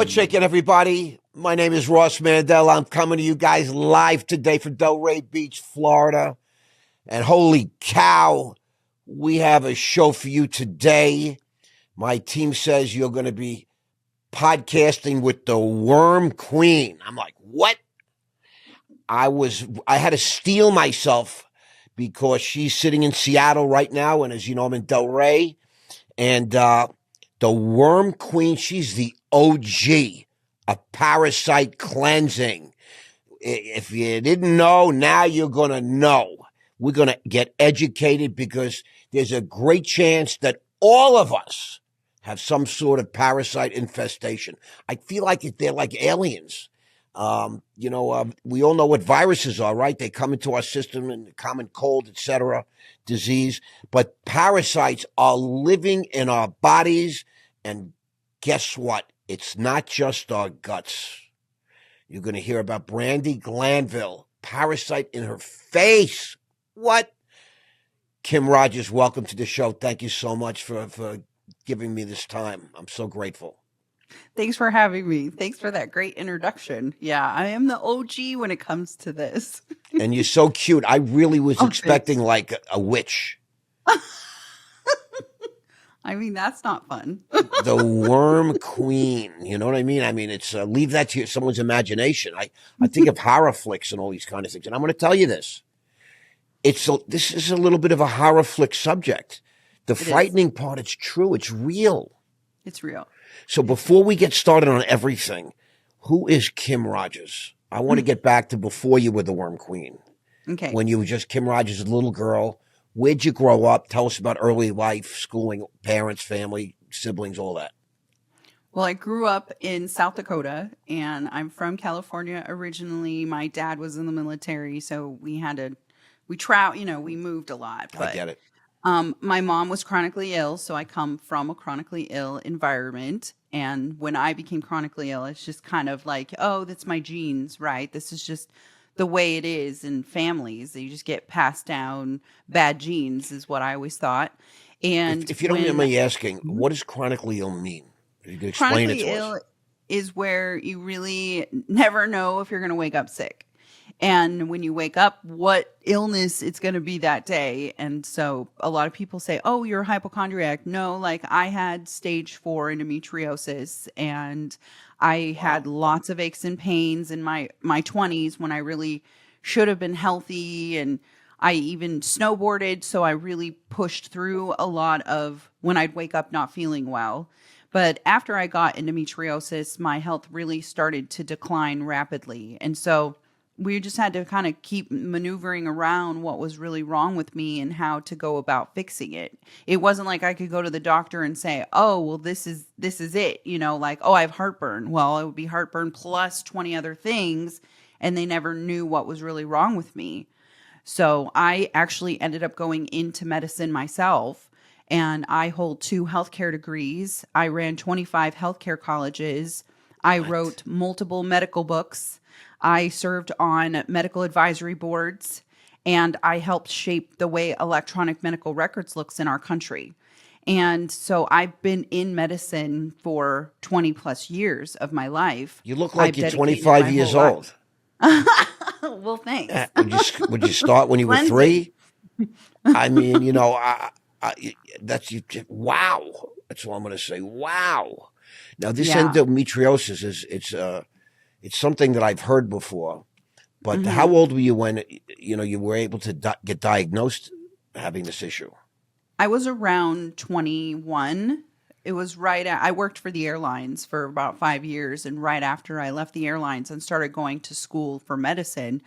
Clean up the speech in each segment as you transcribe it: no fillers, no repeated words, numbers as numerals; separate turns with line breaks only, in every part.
What's shaking, everybody? My name is Ross Mandell. I'm coming to you guys live today from Delray Beach, Florida. And holy cow, we have a show for you today. My team says you're going to be podcasting with the Worm Queen. I'm like, what? I had to steel myself because she's sitting in Seattle right now. And as you know, I'm in Delray. And the Worm Queen, she's the OG of parasite cleansing. If you didn't know, now you're going to know. We're going to get educated because there's a great chance that all of us have some sort of parasite infestation. I feel like they're like aliens. We all know what viruses are, right? They come into our system and the common cold, etc., disease. But parasites are living in our bodies. And guess what? It's not just our guts. You're going to hear about Brandy Glanville, parasite in her face. What? Kim Rogers, welcome to the show. Thank you so much for giving me this time. I'm so grateful.
Thanks for having me. Thanks for that great introduction. Yeah, I am the OG when it comes to this.
And you're so cute. I really was expecting
thanks.
like a witch.
I mean, that's not fun.
The Worm Queen. You know what I mean? I mean, it's leave that to someone's imagination. I think of horror flicks and all these kind of things. And I'm going to tell you this. This is a little bit of a horror flick subject. The frightening part, it's true. It's real.
It's real.
So before we get started on everything, who is Kim Rogers? I want to get back to before you were the Worm Queen.
Okay.
When you were just Kim Rogers, a little girl. Where'd you grow up? Tell us about early life, schooling, parents, family, siblings, all that.
Well, I grew up in South Dakota, and I'm from California originally. My dad was in the military, so we moved a lot. But,
I get it.
My mom was chronically ill, so I come from a chronically ill environment. And when I became chronically ill, it's just kind of like, oh, that's my genes, right? This is just the way it is in families. You just get passed down bad genes is what I always thought. And
if you don't mind me asking, what does chronically ill mean? If you could explain it to us.
Chronically ill is where you really never know if you're going to wake up sick. And when you wake up, what illness it's going to be that day. And so a lot of people say, oh, you're a hypochondriac. No, like I had stage 4 endometriosis, and I had lots of aches and pains in my 20s when I really should have been healthy. And I even snowboarded. So I really pushed through a lot of when I'd wake up not feeling well. But after I got endometriosis, my health really started to decline rapidly. And so we just had to kind of keep maneuvering around what was really wrong with me and how to go about fixing it. It wasn't like I could go to the doctor and say, oh, well, this is it. Like, oh, I have heartburn. Well, it would be heartburn plus 20 other things. And they never knew what was really wrong with me. So I actually ended up going into medicine myself. And I hold 2 healthcare degrees. I ran 25 healthcare colleges. I wrote multiple medical books. I served on medical advisory boards, and I helped shape the way electronic medical records looks in our country. And so I've been in medicine for 20 plus years of my life.
You look like you're 25 years old.
Well, thanks.
Would you start when you were 3? I mean, wow. That's what I'm going to say. Wow. Now, this endometriosis it's something that I've heard before, but how old were you when, you were able to get diagnosed having this issue?
I was around 21. It was I worked for the airlines for about 5 years. And right after I left the airlines and started going to school for medicine,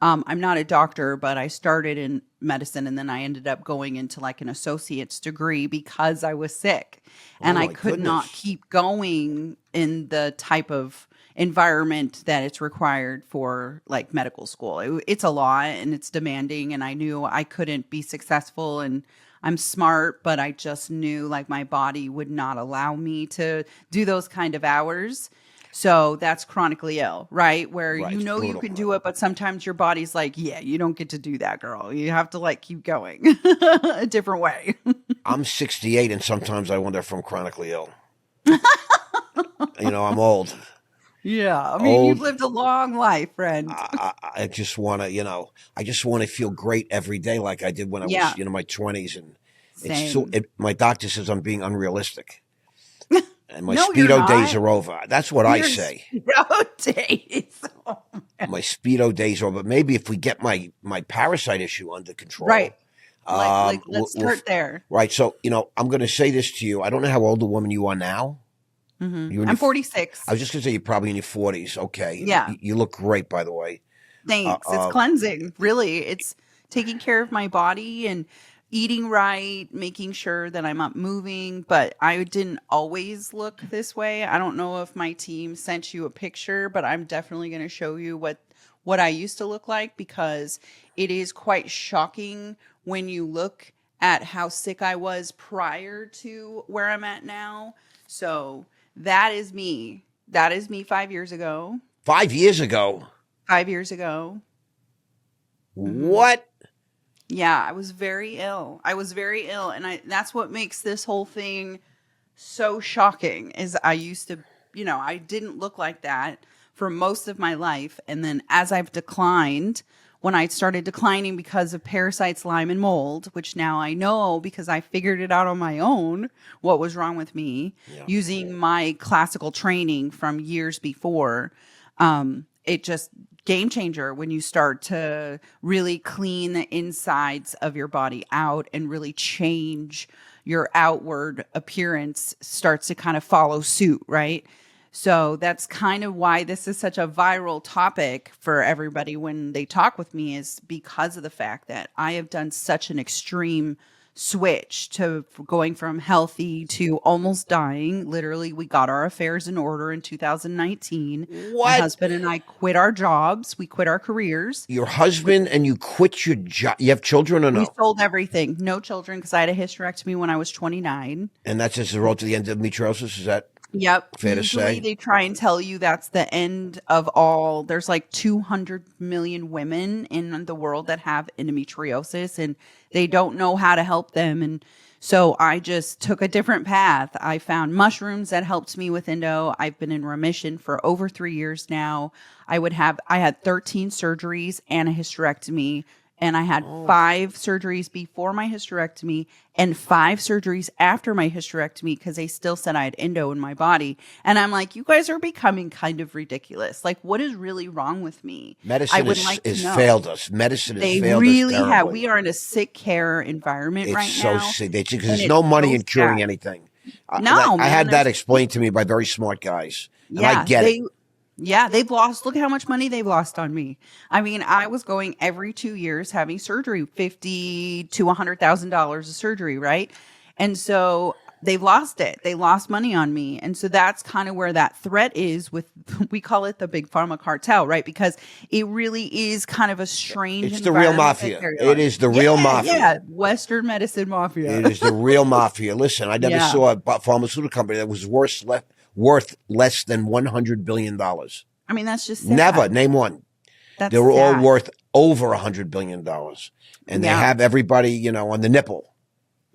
I'm not a doctor, but I started in medicine, and then I ended up going into like an associate's degree because I was sick. And I could not keep going in the type of environment that it's required for like medical school. It's a lot and it's demanding, and I knew I couldn't be successful, and I'm smart, but I just knew like my body would not allow me to do those kind of hours. So that's chronically ill, right? Where you can do it, but sometimes your body's like, yeah, you don't get to do that, girl. You have to like keep going a different way.
I'm 68, and sometimes I wonder if I'm chronically ill. I'm old.
Yeah. I mean, you've
Old.
lived a long life, friend.
I just want to, I just want to feel great every day like I did when I was,
Yeah.
my 20s. And
Same.
my doctor says I'm being unrealistic and my
No, you're
Speedo days
not.
are over. That's what I
You're
say.
days. Oh, man.
My Speedo days are over. Maybe if we get my parasite issue under control,
Right. Like let's
we'll
start there.
right. So, I'm going to say this to you. I don't know how old a woman you are now. You're in
I'm
your, I
46.
was just going to say you're probably in your 40s. Okay.
Yeah.
You look great, by the way.
Thanks. It's cleansing. Really. It's taking care of my body and eating right, making sure that I'm up moving. But I didn't always look this way. I don't know if my team sent you a picture, but I'm definitely going to show you what I used to look like, because it is quite shocking when you look at how sick I was prior to where I'm at now. So that is me. That is me 5 years ago.
5 years ago.
5 years ago.
What?
Yeah, I was very ill. And that's what makes this whole thing so shocking is I used to, I didn't look like that for most of my life. And then as I've declined, when I started declining because of parasites, Lyme, and mold, which now I know because I figured it out on my own, what was wrong with me using my classical training from years before. It just game changer when you start to really clean the insides of your body out and really change your outward appearance starts to kind of follow suit, right? So that's kind of why this is such a viral topic for everybody when they talk with me, is because of the fact that I have done such an extreme switch to going from healthy to almost dying. Literally, we got our affairs in order in 2019.
What?
My husband and I quit our jobs. We quit our careers.
Your husband and you quit your job. You have children or no?
We sold everything. No children because I had a hysterectomy when I was 29.
And that's as a result to the endometriosis? Is that
Yep.
fair to
Usually
say?
they try and tell you that's the end of all. There's like 200 million women in the world that have endometriosis and they don't know how to help them. And so I just took a different path. I found mushrooms that helped me with endo. I've been in remission for over 3 years now. I had 13 surgeries and a hysterectomy. And I had 5 surgeries before my hysterectomy and 5 surgeries after my hysterectomy because they still said I had endo in my body. And I'm like, you guys are becoming kind of ridiculous. Like, what is really wrong with me?
Medicine has failed us. Medicine has failed us.
They really
terribly.
have. We are in a sick care environment
It's
right
so
now.
sick because there's no money in curing anything. I had that explained to me by very smart guys. And I get it.
Yeah, they've lost. Look at how much money they've lost on me. I mean, I was going every 2 years having surgery, $50,000 to $100,000 of surgery, right? And so they've lost it. They lost money on me. And so that's kind of where that threat is with, we call it the big pharma cartel, right? Because it really is kind of a strange
It's the real mafia. It is the real mafia.
Yeah, Western medicine mafia.
It is the real mafia. Listen, I never saw a pharmaceutical company that was worth less than $100 billion.
I mean, that's just sad.
Never. Name one.
That's
they were
sad.
all worth over $100 billion. And they have everybody, on the nipple.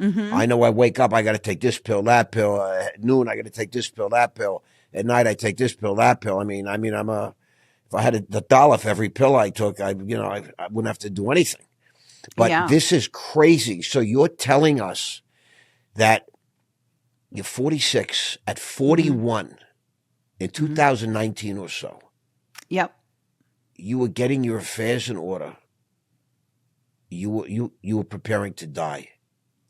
Mm-hmm. I know I wake up, I got to take this pill, that pill. At noon, I got to take this pill, that pill. At night, I take this pill, that pill. I mean, if I had a dollar for every pill I took, I wouldn't have to do anything. But this is crazy. So you're telling us that you're 46 at 41 in 2019 or so.
Yep.
You were getting your affairs in order. You were preparing to die.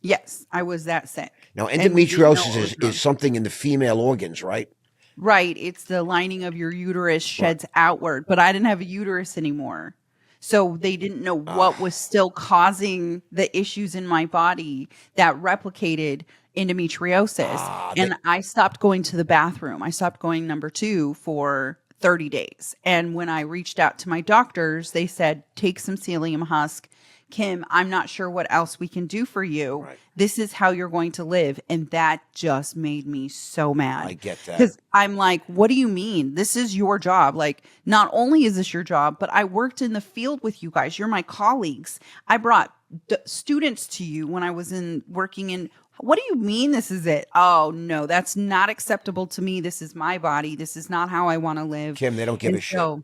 Yes, I was that sick.
Now, endometriosis is something in the female organs, right?
Right. It's the lining of your uterus sheds outward, but I didn't have a uterus anymore. So they didn't know what was still causing the issues in my body that replicated endometriosis. And I stopped going to the bathroom. I stopped going number 2 for 30 days. And when I reached out to my doctors, they said, take some psyllium husk. Kim, I'm not sure what else we can do for you. Right. This is how you're going to live. And that just made me so mad.
I get that.
Because I'm like, what do you mean? This is your job. Like, not only is this your job, but I worked in the field with you guys. You're my colleagues. I brought students to you when I was working in. What do you mean this is it? Oh no, that's not acceptable to me. This is my body. This is not how I want to live.
Kim, they don't give
And
a shit.
so,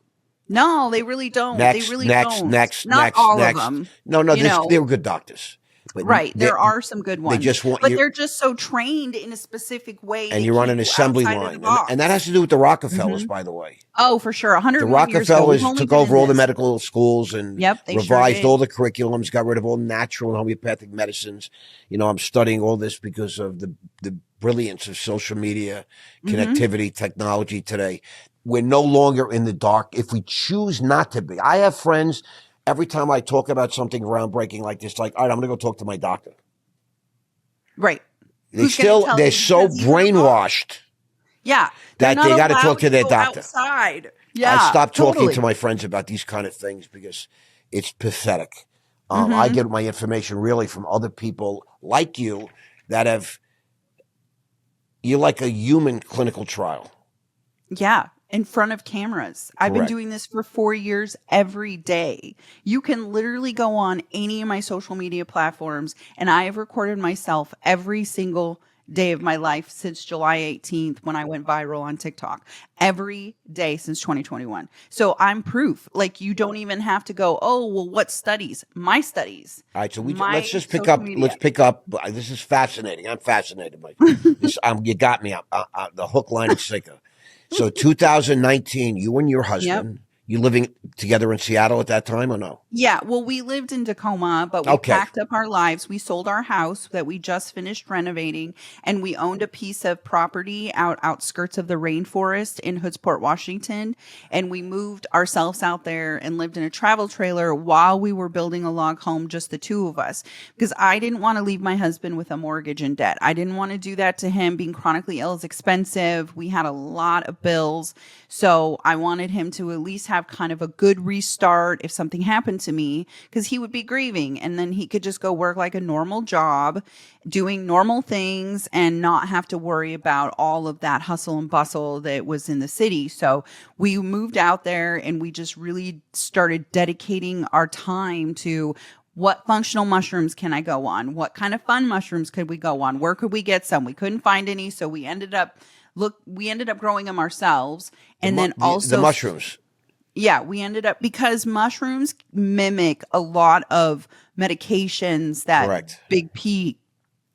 no, they really don't. They
Next,
really
next,
don't.
next,
Not
next,
all of
next.
them,
No,
you
they
know.
were good doctors, but
Right. There are some good
they
ones,
just want
but
you,
they're just so trained in a specific way
and
to
you're on
keep
an
you
assembly
outside of the
line, and that has
box.
to do with the Rockefellers,
Hmm.
by the way.
Oh, for sure.
The
101 years ago. We've
Rockefellers
only
took
been in
over all the
this.
medical schools and
Yep, they sure
revised
did.
all the curriculums, got rid of all natural and homeopathic medicines. You know, I'm studying all this because of the brilliance of social media, connectivity, technology today. We're no longer in the dark if we choose not to be. I have friends, every time I talk about something groundbreaking like this, like, all right, I'm going to go talk to my doctor.
Right.
They're
Who's going to tell you?
so
Because even
brainwashed.
yeah, they're
That
not
they got to
allowed
talk to their
go
doctor.
outside.
I
Yeah,
stopped talking
totally.
to my friends about these kind of things because it's pathetic. I get my information really from other people like you that you're like a human clinical trial.
Yeah, in front of cameras. I've been
Correct.
doing this for 4 years every day. You can literally go on any of my social media platforms, and I have recorded myself every single day of my life since July 18th when I went viral on TikTok. Every day since 2021. So I'm proof. Like, you don't even have to go, oh, well, what studies? My studies.
All right, so
My
let's just pick
social
up.
media.
Let's pick up. This is fascinating. I'm fascinated by this. You got me. The hook, line, and sinker. So 2019, you and your
Yep.
husband, you living together in Seattle at that time or no?
Yeah, well, we lived in Tacoma, but we
Okay.
packed up our lives. We sold our house that we just finished renovating, and we owned a piece of property outskirts of the rainforest in Hoodsport, Washington. And we moved ourselves out there and lived in a travel trailer while we were building a log home, just the two of us, because I didn't want to leave my husband with a mortgage and debt. I didn't want to do that to him. Being chronically ill is expensive. We had a lot of bills. So I wanted him to at least have kind of a good restart if something happened to me, because he would be grieving, and then he could just go work like a normal job, doing normal things, and not have to worry about all of that hustle and bustle that was in the city. So we moved out there, and we just really started dedicating our time to what functional mushrooms can I go on? What kind of fun mushrooms could we go on? Where could we get some? We couldn't find any, so we ended up growing them ourselves. And then also
the mushrooms.
Yeah, we ended up, because mushrooms mimic a lot of medications that
Correct.
Big P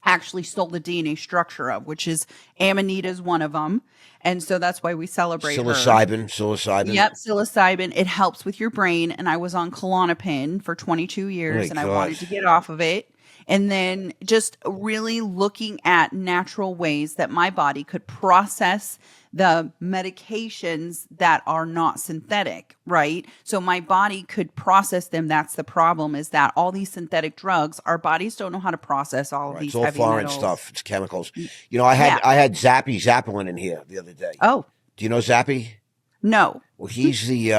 actually stole the DNA structure of, which is Amanita's one of them. And so that's why we celebrate her.
Psilocybin.
Yep, psilocybin. It helps with your brain. And I was on Klonopin for 22 years, and I wanted to get off of it. And then just really looking at natural ways that my body could process the medications that are not synthetic, right? So my body could process them. That's the problem, is that all these synthetic drugs, our bodies don't know how to process all of these
It's all
heavy
foreign
metals.
stuff. It's chemicals. You know, I had Zappalin in here the other day.
Oh.
Do you know Zappy?
No.
Well, he's the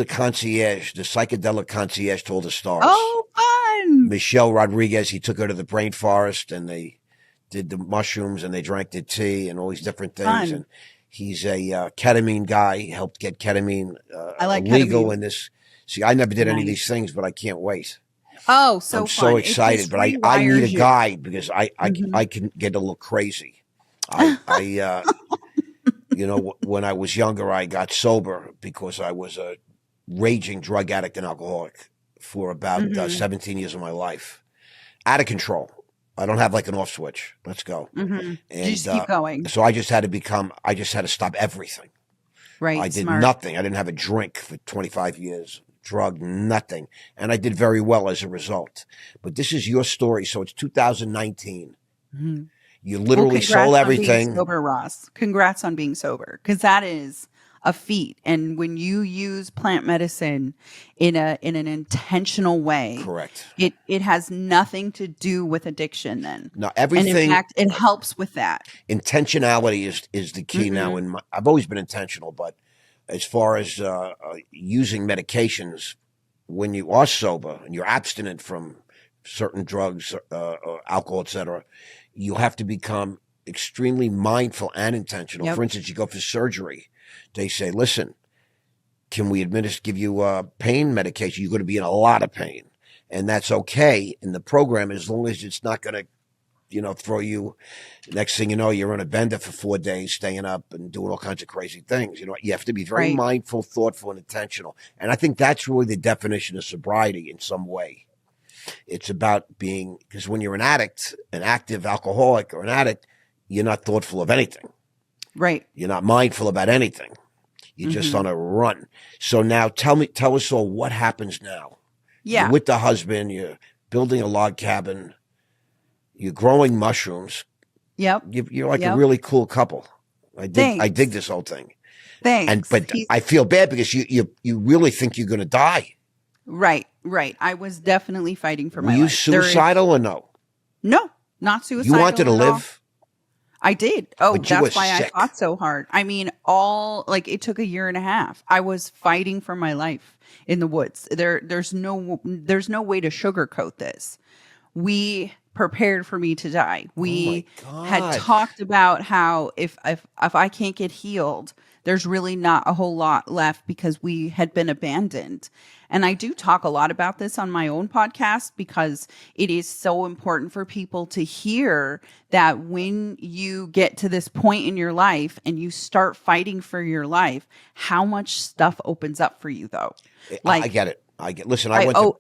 concierge, the psychedelic concierge to all the stars.
Oh, fun.
Michelle Rodriguez, he took her to the brain forest, and they did the mushrooms, and they drank the tea and all these different things.
Fun.
And he's a ketamine guy. He helped get ketamine
I like
legal
ketamine.
in this. See, I never did any of
Nice.
these things, but I can't wait.
Oh, so
I'm
fun.
so
It
excited,
just
but I need a
rewires you.
guide because I can get a little crazy. You know, when I was younger, I got sober because I was a raging drug addict and alcoholic for about 17 years of my life. Out of control. I don't have like an off switch. Let's go.
Mm-hmm.
And
You just keep going.
so I just had to stop everything.
Right.
I did
Smart.
nothing. I didn't have a drink for 25 years. Drug, nothing. And I did very well as a result. But this is your story. So it's 2019.
Mm-hmm.
You literally
congrats
sold
on
everything.
being sober, Ross. Congrats on being sober, because that is a feat. And when you use plant medicine in an intentional way,
Correct.
It has nothing to do with addiction then.
Now everything.
And in fact, it helps with that.
Intentionality is the key now. I've always been intentional, but as far as using medications, when you are sober and you're abstinent from certain drugs, alcohol, etc., you have to become extremely mindful and intentional.
Yep.
For instance, you go for surgery. They say, listen, can we give you pain medication? You're going to be in a lot of pain. and that's okay in the program as long as it's not going to, throw you. Next thing you know, you're on a bender for 4 days, staying up and doing all kinds of crazy things. You have to be very
Right.
mindful, thoughtful, and intentional. And I think that's really the definition of sobriety in some way. It's about being, because when you're an addict, an active alcoholic or an addict, you're not thoughtful of anything.
Right.
You're not mindful about anything. You're just on a run. So now tell us all what happens now.
Yeah.
You're with the husband, you're building a log cabin, you're growing mushrooms.
Yep.
You're like a really cool couple. I dig this whole thing.
Thanks.
But I feel bad because you really think you're going to die.
Right. I was definitely fighting for my life.
Were you suicidal or no?
No, not suicidal.
You wanted to live?
I did. Oh,
But you
that's
were
why
sick.
I fought so hard. I mean, it took a year and a half. I was fighting for my life in the woods. There's no way to sugarcoat this. We prepared for me to die. We had talked about how if I can't get healed, there's really not a whole lot left because we had been abandoned. And I do talk a lot about this on my own podcast because it is so important for people to hear that when you get to this point in your life and you start fighting for your life, how much stuff opens up for you though.
I get it. Listen,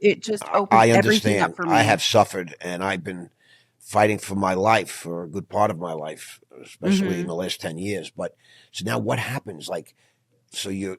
it just opened everything up for me.
I have suffered and I've been fighting for my life for a good part of my life, especially in the last 10 years. But so now what happens? Like, so you're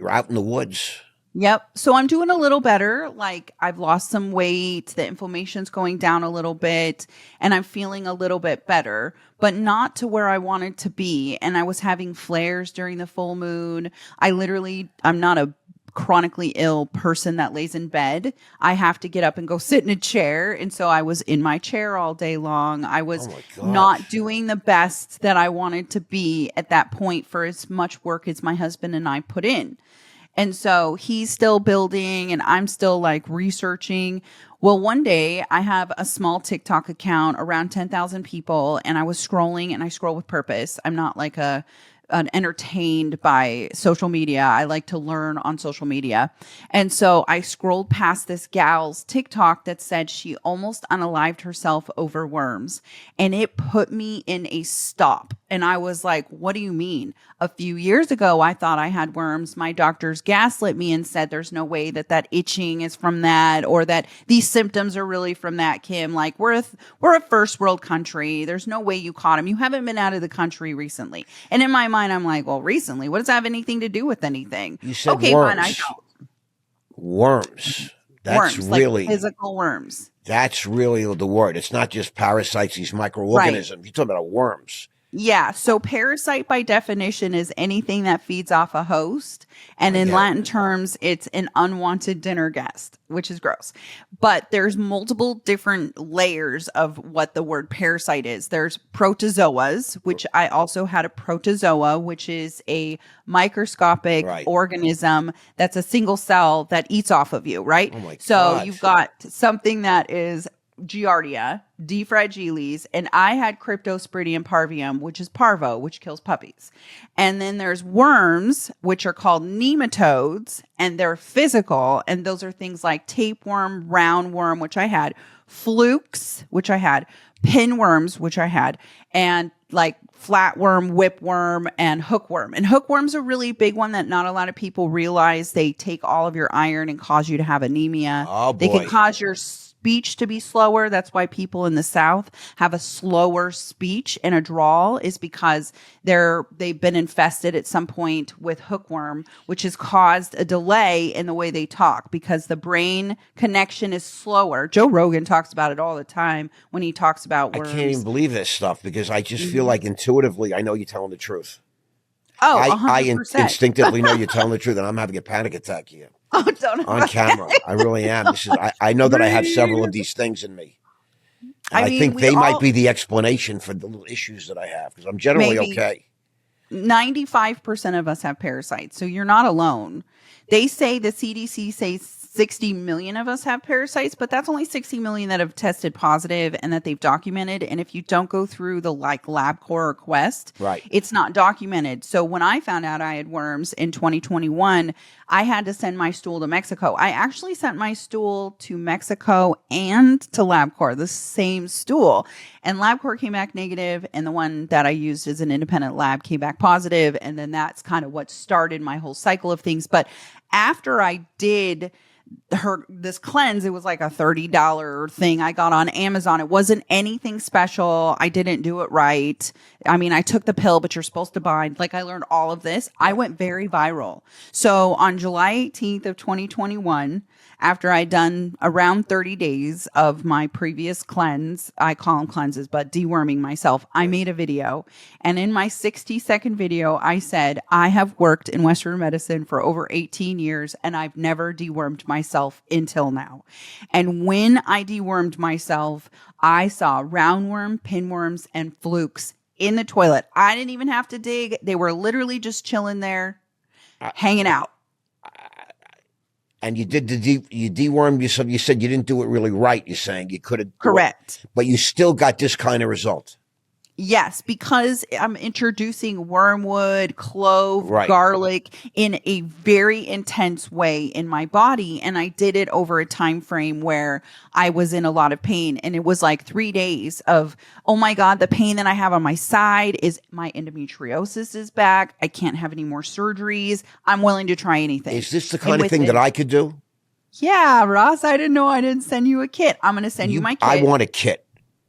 out in the woods.
Yep. So I'm doing a little better. Like I've lost some weight. The inflammation's going down a little bit and I'm feeling a little bit better, but not to where I wanted to be. And I was having flares during the full moon. I'm not a chronically ill person that lays in bed. I have to get up and go sit in a chair. And so I was in my chair all day long. I was not doing the best that I wanted to be at that point for as much work as my husband and I put in. And so he's still building and I'm still like researching. Well, one day I have a small TikTok account around 10,000 people and I was scrolling and I scroll with purpose. I'm not like entertained by social media. I like to learn on social media. And so I scrolled past this gal's TikTok that said she almost unalived herself over worms. And it put me in a stop. And I was like, what do you mean? A few years ago, I thought I had worms. My doctors gaslit me and said there's no way that itching is from that or that these symptoms are really from that, Kim. Like we're a first world country. There's no way you caught them. You haven't been out of the country recently. And in my mind, I'm like, well, recently, what does that have anything to do with anything?
You said
okay,
worms.
fine, I don't.
Worms. That's
worms,
really
like physical worms.
That's really the word. It's not just parasites, these microorganisms. Right. You're talking about worms.
Yeah. So parasite by definition is anything that feeds off a host. And in Latin terms, it's an unwanted dinner guest, which is gross. But there's multiple different layers of what the word parasite is. There's protozoas, which I also had a protozoa, which is a microscopic organism that's a single cell that eats off of you, right?
Oh my
so
God.
You've got something that is Giardia, D. fragilis, and I had Cryptosporidium parvium, which is parvo, which kills puppies. And then there's worms, which are called nematodes, and they're physical, and those are things like tapeworm, roundworm, which I had, flukes, which I had, pinworms, which I had, and like flatworm, whipworm, and hookworm. And hookworm's a really big one that not a lot of people realize. They take all of your iron and cause you to have anemia.
Oh, boy.
They can cause your speech to be slower. That's why people in the South have a slower speech and a drawl, is because they've been infested at some point with hookworm, which has caused a delay in the way they talk because the brain connection is slower. Joe Rogan talks about it all the time when he talks about worms.
I can't even believe this stuff because I just feel like intuitively I know you're telling the truth.
Oh,
I
100%.
instinctively know you're telling the truth, and I'm having a panic attack here.
Oh, don't
on camera. I really am. I know that I have several of these things in me. I think they might be the explanation for the little issues that I have because I'm generally okay.
95% of us have parasites, so you're not alone. They say the CDC 60 million of us have parasites, but that's only 60 million that have tested positive and that they've documented. And if you don't go through the like LabCorp or Quest,
Right.
it's not documented. So when I found out I had worms in 2021, I had to send my stool to Mexico. I actually sent my stool to Mexico and to LabCorp, the same stool. And LabCorp came back negative, and the one that I used as an independent lab came back positive. And then that's kind of what started my whole cycle of things. But after I did this cleanse, it was like a $30 thing I got on Amazon. It wasn't anything special. I didn't do it right. I mean, I took the pill, but you're supposed to bind. Like, I learned all of this. I went very viral. So on July 18th of 2021, after I'd done around 30 days of my previous cleanse, I call them cleanses, but deworming myself, I made a video. And in my 60-second video, I said, I have worked in Western medicine for over 18 years, and I've never dewormed myself until now. And when I dewormed myself, I saw roundworm, pinworms, and flukes in the toilet. I didn't even have to dig. They were literally just chilling there, hanging out.
And you did you dewormed yourself. You said you didn't do it really right. You're saying you could have.
Correct.
But you still got this kind of result.
Yes, because I'm introducing wormwood, clove,
Right.
garlic in a very intense way in my body. And I did it over a time frame where I was in a lot of pain. And it was like 3 days of, oh my God, the pain that I have on my side is my endometriosis is back. I can't have any more surgeries. I'm willing to try anything.
Is this the kind of thing that I could do?
Yeah, Ross, I didn't know I didn't send you a kit. I'm going to send you my kit.
I want a kit.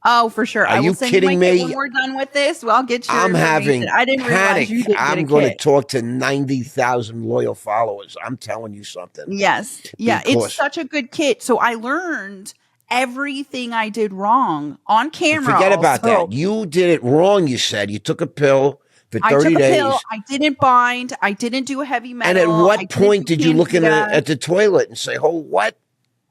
Oh, for sure.
Are
I will
you
send
kidding
you my
me?
kit when we're done with this. Well, I'll get your
I'm having
information. I didn't realize
panic.
you didn't get
I'm
a
going to
kit.
talk to 90,000 loyal followers. I'm telling you something.
Yes. Yeah.
Because-
It's such a good kit. So I learned everything I did wrong on camera.
Forget about
also.
that. You did it wrong, you said. You took a pill for 30
I took
days.
a pill. I didn't bind. I didn't do a heavy metal.
And at
I
what
didn't
point
do
did you look
candida.
at the toilet and say, oh, what?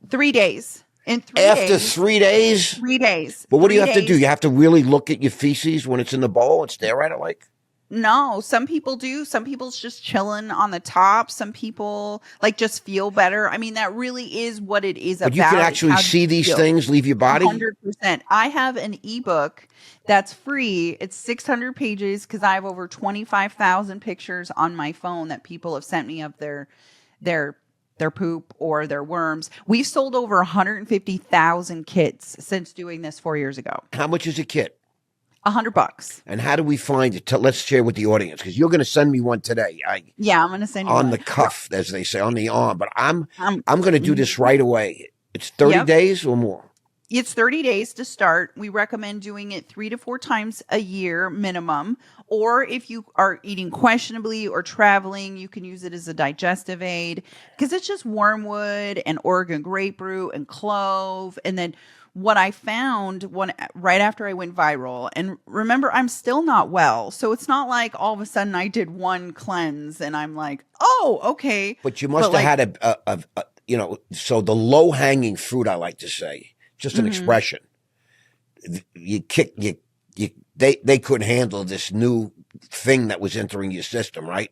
3 days. In 3
After
days.
3 days?
3 days.
But what do you
3
have to do?
days.
You have to really look at your feces when it's in the bowl and stare at it like?
No, some people do. Some people's just chilling on the top. Some people like just feel better. I mean, that really is what it is about.
But you can actually see these things leave your body?
100%. I have an ebook that's free. It's 600 pages because I have over 25,000 pictures on my phone that people have sent me of their poop or their worms. We've sold over 150,000 kits since doing this 4 years ago.
How much is a kit?
$100.
And how do we find it? Let's share with the audience because you're going to send me one today.
Yeah, I'm going to send you
on
one.
the cuff, as they say, on the arm. But I'm going to do
Mm-hmm.
this right away. It's 30 days or more.
It's 30 days to start. We recommend doing it 3 to 4 times a year minimum. Or if you are eating questionably or traveling, you can use it as a digestive aid because it's just wormwood and Oregon grapefruit and clove. And then what I found right after I went viral, and remember, I'm still not well. So it's not like all of a sudden I did one cleanse and I'm like, oh, okay.
But you must have had so the low hanging fruit, I like to say, just an expression. They couldn't handle this new thing that was entering your system, right?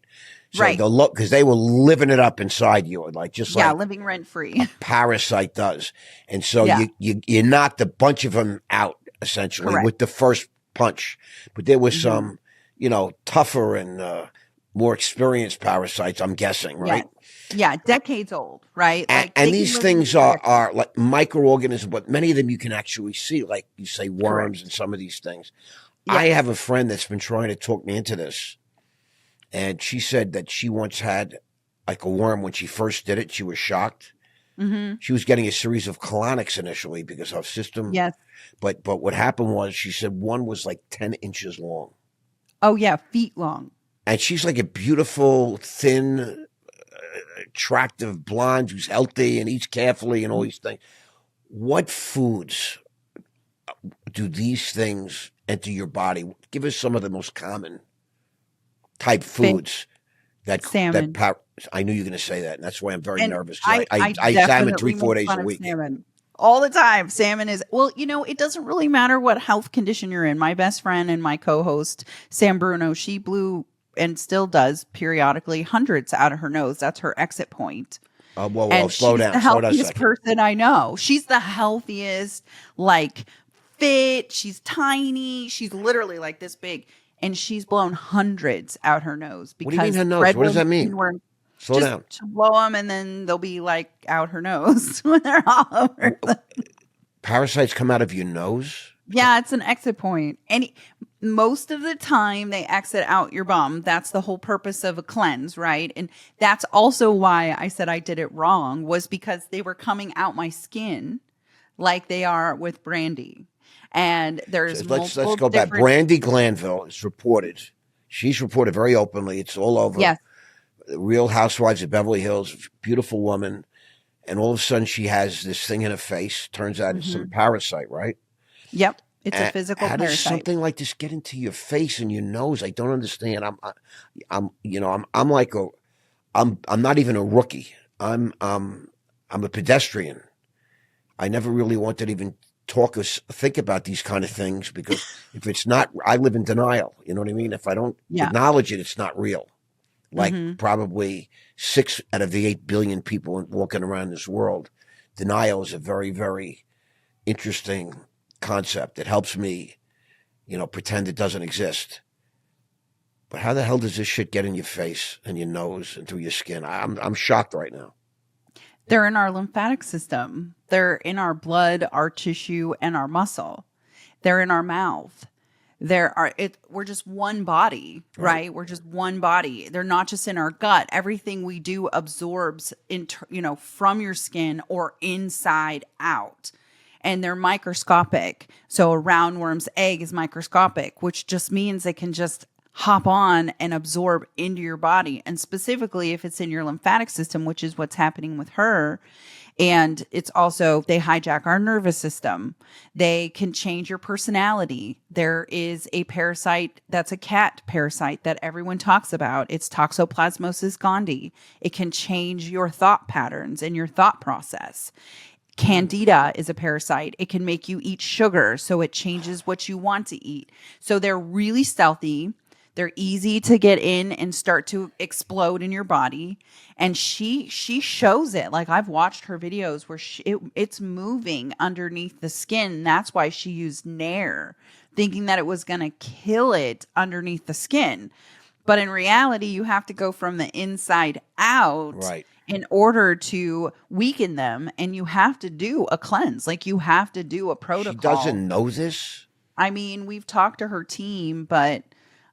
So
right.
Because they were living it up inside you, like
living rent free.
A parasite does. And so you knocked a bunch of them out essentially
Correct.
with the first punch. But there was some, tougher and more experienced parasites, I'm guessing, right?
Yeah, decades old, right?
And these things are like microorganisms, but many of them you can actually see, like you say, worms and some of these things. Yes. I have a friend that's been trying to talk me into this. And she said that she once had like a worm when she first did it. She was shocked. Mm-hmm. She was getting a series of colonics initially because her system.
Yes.
But what happened was she said one was like 10 inches long.
Oh, yeah. Feet long.
And she's like a beautiful, thin, attractive blonde who's healthy and eats carefully and all these things. What foods do these things enter your body? Give us some of the most common type foods
salmon.
I knew you were going to say that, and that's why I'm very nervous.
I
salmon 3-4 days a week.
Salmon. All the time. Salmon is, it doesn't really matter what health condition you're in. My best friend and my co-host, Sam Bruno, she blew and still does periodically hundreds out of her nose. That's her exit point.
Whoa,
And
slow
she's
down,
the
slow down a
healthiest
second.
person I know. She's the healthiest, like fit. She's tiny. She's literally like this big. And she's blown hundreds out her nose
What do you mean
because
her nose? What does
redworms,
that mean?
pinworms,
Slow
just
down.
to blow them and then they'll be like out her nose when they're all over.
Parasites come out of your nose?
Yeah, it's an exit point. Most of the time they exit out your bum. That's the whole purpose of a cleanse, right? And that's also why I said I did it wrong, was because they were coming out my skin like they are with Brandy. And there's
So let's
multiple
go back.
different.
Brandy Glanville is reported. She's reported very openly. It's all over.
Yes.
Real Housewives of Beverly Hills, beautiful woman. And all of a sudden she has this thing in her face. Turns out it's some parasite, right?
Yep. It's a physical
How does
parasite.
something like this get into your face and your nose? I don't understand. I'm like I'm not even a rookie. I'm a pedestrian. I never really wanted to even talk or think about these kind of things because if it's not, I live in denial. You know what I mean? If I don't acknowledge it, it's not real. Like probably 6 out of the 8 billion people walking around this world, denial is a very, very interesting concept. It helps me, pretend it doesn't exist. But how the hell does this shit get in your face and your nose and through your skin? I'm shocked right now.
They're in our lymphatic system. They're in our blood, our tissue, and our muscle. They're in our mouth. We're just one body, right? We're just one body. They're not just in our gut. Everything we do absorbs from your skin or inside out. And they're microscopic. So a roundworm's egg is microscopic, which just means it can just hop on and absorb into your body. And specifically if it's in your lymphatic system, which is what's happening with her. And it's also, they hijack our nervous system. They can change your personality. There is a parasite that's a cat parasite that everyone talks about. It's Toxoplasmosis gondii. It can change your thought patterns and your thought process. Candida is a parasite. It can make you eat sugar, so it changes what you want to eat. So they're really stealthy. They're easy to get in and start to explode in your body. And she shows it. Like I've watched her videos where it's moving underneath the skin. That's why she used Nair, thinking that it was going to kill it underneath the skin. But in reality, you have to go from the inside out.
Right.
In order to weaken them, and you have to do a cleanse. Like you have to do a protocol.
She doesn't know this?
I mean, we've talked to her team, but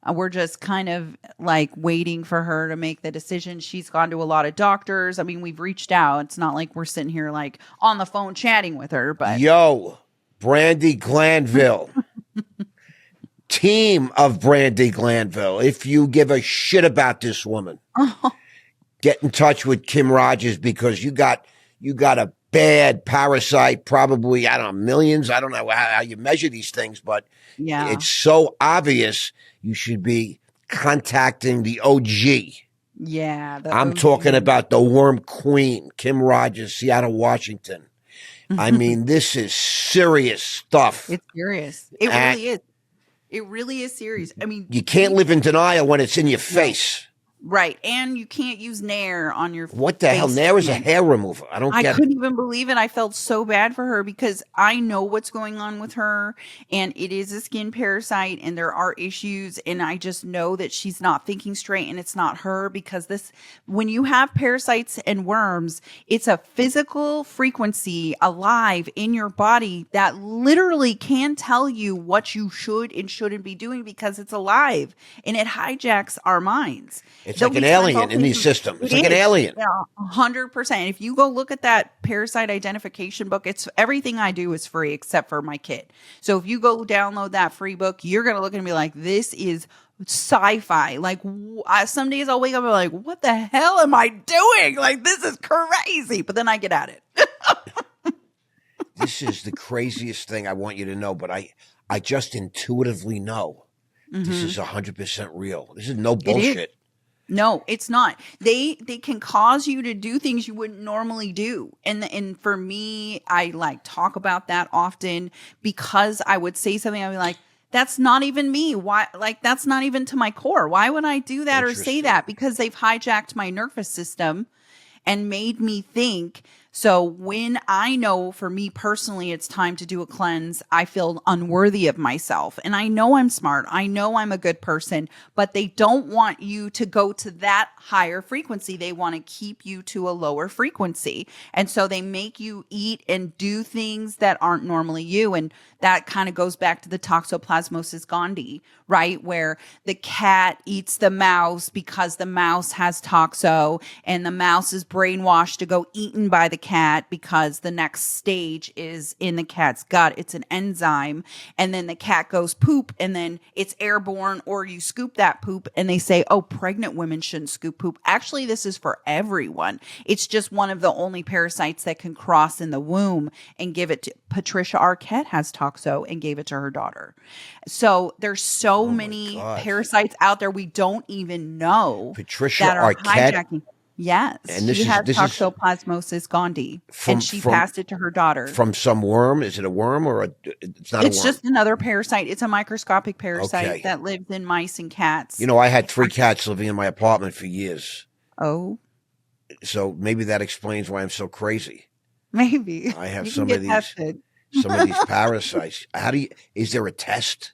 we're just kind of like waiting for her to make the decision. She's gone to a lot of doctors. I mean, we've reached out. It's not like we're sitting here like on the phone chatting with her, but
yo, Brandy Glanville. Team of Brandy Glanville. If you give a shit about this woman. Get in touch with Kim Rogers because you got a bad parasite, probably, I don't know, millions. I don't know how you measure these things, but it's so obvious you should be contacting the OG.
Yeah.
I'm talking about the worm queen, Kim Rogers, Seattle, Washington. I mean, this is serious stuff.
It's serious. It really is. It really is serious. I mean,
you can't live in denial when it's in your face.
Right. And you can't use Nair on your
What the hell? Nair is a hair remover. I
couldn't even believe it. I felt so bad for her because I know what's going on with her and it is a skin parasite and there are issues. And I just know that she's not thinking straight and it's not her because when you have parasites and worms, it's a physical frequency alive in your body that literally can tell you what you should and shouldn't be doing because it's alive and it hijacks our minds.
It's like an alien in these systems. It's like an alien.
Yeah, 100%. If you go look at that parasite identification book, it's everything I do is free except for my kit. So if you go download that free book, you're going to look and be like, this is sci-fi. Like some days I'll wake up and be like, what the hell am I doing? Like, this is crazy. But then I get at it.
This is the craziest thing I want you to know, but I just intuitively know this is 100% real. This is no bullshit.
No, it's not. They can cause you to do things you wouldn't normally do. And for me, I like talk about that often because I would say something, I'd be like, that's not even me. Why? Like, that's not even to my core. Why would I do that or say that? Because they've hijacked my nervous system and made me think. So when I know for me personally, it's time to do a cleanse, I feel unworthy of myself. And I know I'm smart. I know I'm a good person, but they don't want you to go to that higher frequency. They want to keep you to a lower frequency. And so they make you eat and do things that aren't normally you. And that kind of goes back to the toxoplasmosis gondii, right? Where the cat eats the mouse because the mouse has toxo, and the mouse is brainwashed to go eaten by the cat because the next stage is in the cat's gut. It's an enzyme. And then the cat goes poop, and then it's airborne, or you scoop that poop and they say, oh, pregnant women shouldn't scoop poop. Actually, this is for everyone. It's just one of the only parasites that can cross in the womb and give it to Patricia Arquette has toxo and gave it to her daughter. So there's so many parasites out there we don't even know
Patricia
that are
Arquette?
hijacking. Yes,
And
she has toxoplasmosis gondii, and she passed it to her daughter.
From some worm? Is it a worm or it's not a worm?
It's just another parasite. It's a microscopic parasite that lives in mice and cats.
You know, I had 3 cats living in my apartment for years.
Oh.
So maybe that explains why I'm so crazy.
Maybe.
I have some of these parasites. Is there a test?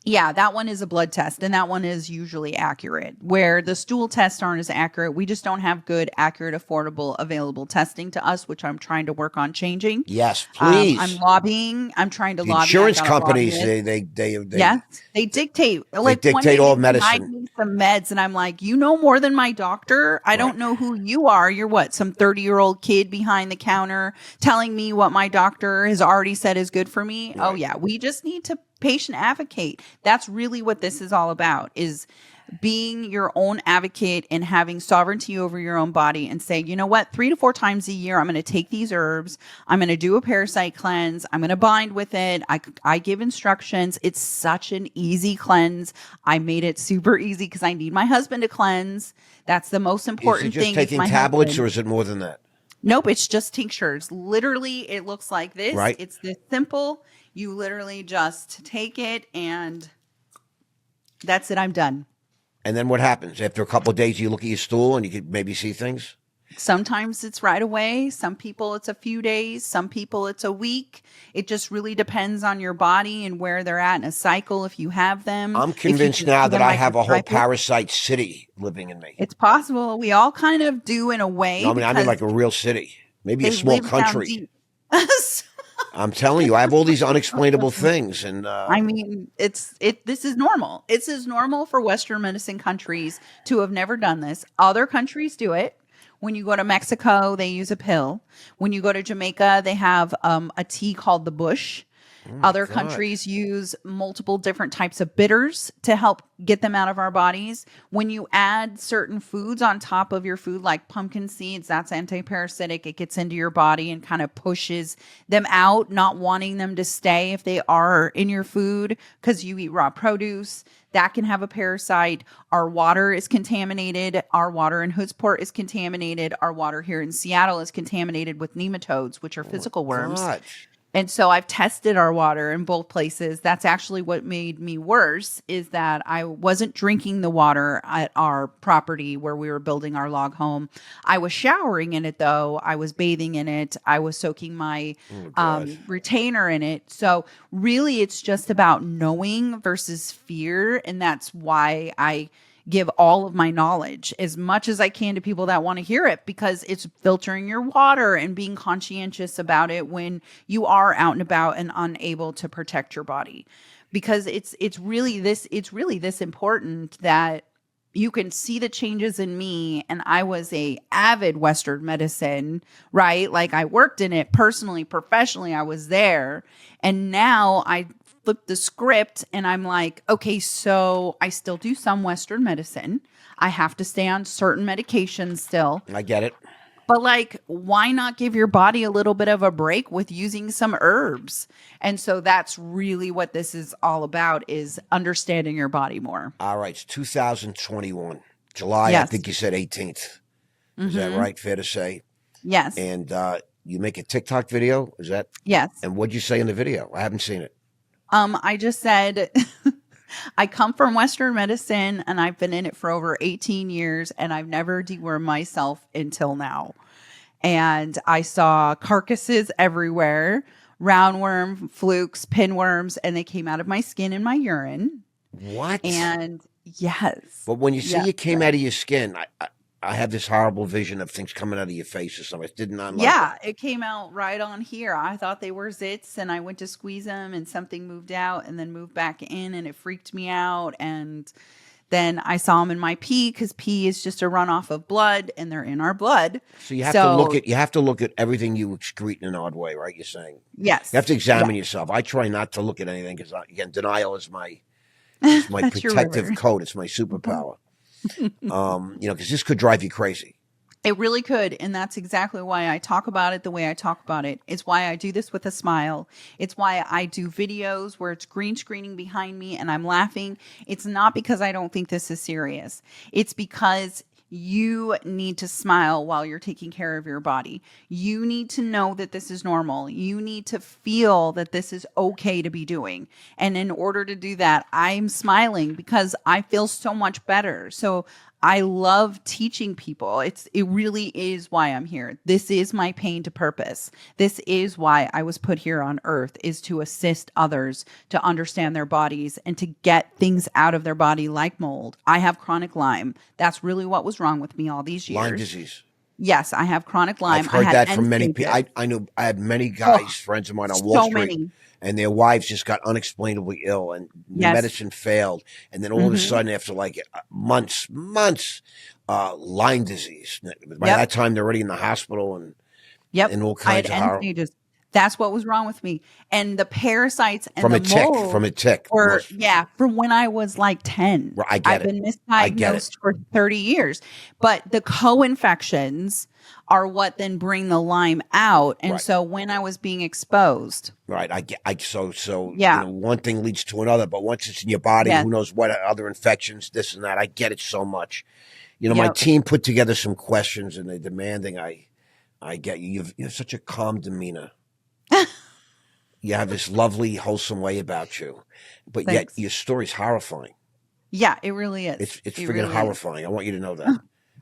Yeah, that one is a blood test, and that one is usually accurate. Where the stool tests aren't as accurate, we just don't have good, accurate, affordable, available testing to us, which I'm trying to work on changing.
Yes, please.
I'm lobbying. I'm trying to lobby.
Insurance companies, they
yes, they dictate.
They dictate all medicine.
Me some meds, and I'm like, you know more than my doctor. I don't know who you are. You're what, some 30-year-old kid behind the counter telling me what my doctor has already said is good for me. Right. Oh yeah, we just need to patient advocate. That's really what this is all about, is being your own advocate and having sovereignty over your own body and say, you know what, 3 to 4 times a year, I'm going to take these herbs. I'm going to do a parasite cleanse. I'm going to bind with it. I give instructions. It's such an easy cleanse. I made it super easy because I need my husband to cleanse. That's the most important thing.
Is it just taking tablets or is it more than that?
Nope, it's just tinctures. Literally, it looks like this.
Right.
It's this simple. You literally just take it and that's it. I'm done.
And then what happens? After a couple of days, you look at your stool and you could maybe see things?
Sometimes it's right away. Some people it's a few days. Some people it's a week. It just really depends on your body and where they're at in a cycle if you have them.
I'm convinced now that I have a whole parasite city living in me.
It's possible. We all kind of do in a way.
No, I mean like a real city. Maybe a small country. I'm telling you, I have all these unexplainable things, and
I mean, this is normal. It's as normal for Western medicine countries to have never done this. Other countries do it. When you go to Mexico, they use a pill. When you go to Jamaica, they have a tea called the bush. Other countries use multiple different types of bitters to help get them out of our bodies. When you add certain foods on top of your food, like pumpkin seeds, that's anti-parasitic. It gets into your body and kind of pushes them out, not wanting them to stay if they are in your food because you eat raw produce. That can have a parasite. Our water is contaminated. Our water in Hoodsport is contaminated. Our water here in Seattle is contaminated with nematodes, which are physical worms.
Gosh.
And so I've tested our water in both places. That's actually what made me worse, is that I wasn't drinking the water at our property where we were building our log home. I was showering in it, though. I was bathing in it. I was soaking my retainer in it. So really, it's just about knowing versus fear. And that's why I give all of my knowledge as much as I can to people that want to hear it, because it's filtering your water and being conscientious about it when you are out and about and unable to protect your body, because it's really this important that you can see the changes in me. And I was a avid Western medicine, right? Like I worked in it personally, professionally, I was there. And now I flip the script and I'm like, okay, so I still do some Western medicine. I have to stay on certain medications still.
I get it.
But like, why not give your body a little bit of a break with using some herbs? And so that's really what this is all about, is understanding your body more.
All right. It's 2021, July,
Yes.
I think you said 18th. Is that right? Fair to say?
Yes.
And you make a TikTok video? Is that?
Yes.
And what'd you say in the video? I haven't seen it.
I just said, I come from Western medicine and I've been in it for over 18 years and I've never dewormed myself until now. And I saw carcasses everywhere, roundworm, flukes, pinworms, and they came out of my skin and my urine.
What?
And yes,
But when you say
yes,
you came
yes.
out of your skin, I have this horrible vision of things coming out of your face or something. I did not like it.
Yeah, it came out right on here. I thought they were zits and I went to squeeze them and something moved out and then moved back in and it freaked me out. And then I saw them in my pee because pee is just a runoff of blood and they're in our blood.
So you have to look
So,
at everything you excrete in an odd way, right? You're saying you have
yes,
to
yeah,
examine yourself. I try not to look at anything because again, denial is my
that's your
protective
river.
coat. It's my superpower. Because this could drive you crazy.
It really could. And that's exactly why I talk about it the way I talk about it. It's why I do this with a smile. It's why I do videos where it's green screening behind me and I'm laughing. It's not because I don't think this is serious. It's because you need to smile while you're taking care of your body. You need to know that this is normal. You need to feel that this is okay to be doing. And in order to do that, I'm smiling because I feel so much better. So I love teaching people. It really is why I'm here. This is my pain to purpose. This is why I was put here on earth, is to assist others to understand their bodies and to get things out of their body like mold. I have chronic Lyme. That's really what was wrong with me all these
Lyme
years.
disease.
Yes, I have chronic Lyme.
I've
I
heard
had
that
end
from many people.
stages.
I know many
Oh,
guys, friends of mine on Wall
so
Street,
many.
and their wives just got unexplainably ill, and the
Yes.
medicine failed, and then all of a
Hmm.
sudden, after like months, Lyme disease. By
Yep.
that time, they're already in the hospital
Yep.
and all
I had
kinds of
end
horror
stages. That's what was wrong with me. And the parasites and
from
the
a tick. From
mold
a tick,
were,
most.
yeah, from when I was like 10.
I get
I've
it.
been
I get it.
misdiagnosed for 30 years. But the co-infections are what then bring the Lyme out. And
Right.
so when I was being exposed,
Right. So
yeah,
one thing leads to another, but once it's in your body,
yes,
who knows what other infections, this and that. I get it so much. My
yep.
team put together some questions and they're demanding I get you. You have such a calm demeanor. You have this lovely, wholesome way about you, but yet
Thanks.
your story's horrifying.
Yeah, it really is.
It's
It
friggin'
really is.
horrifying. I want you to know that.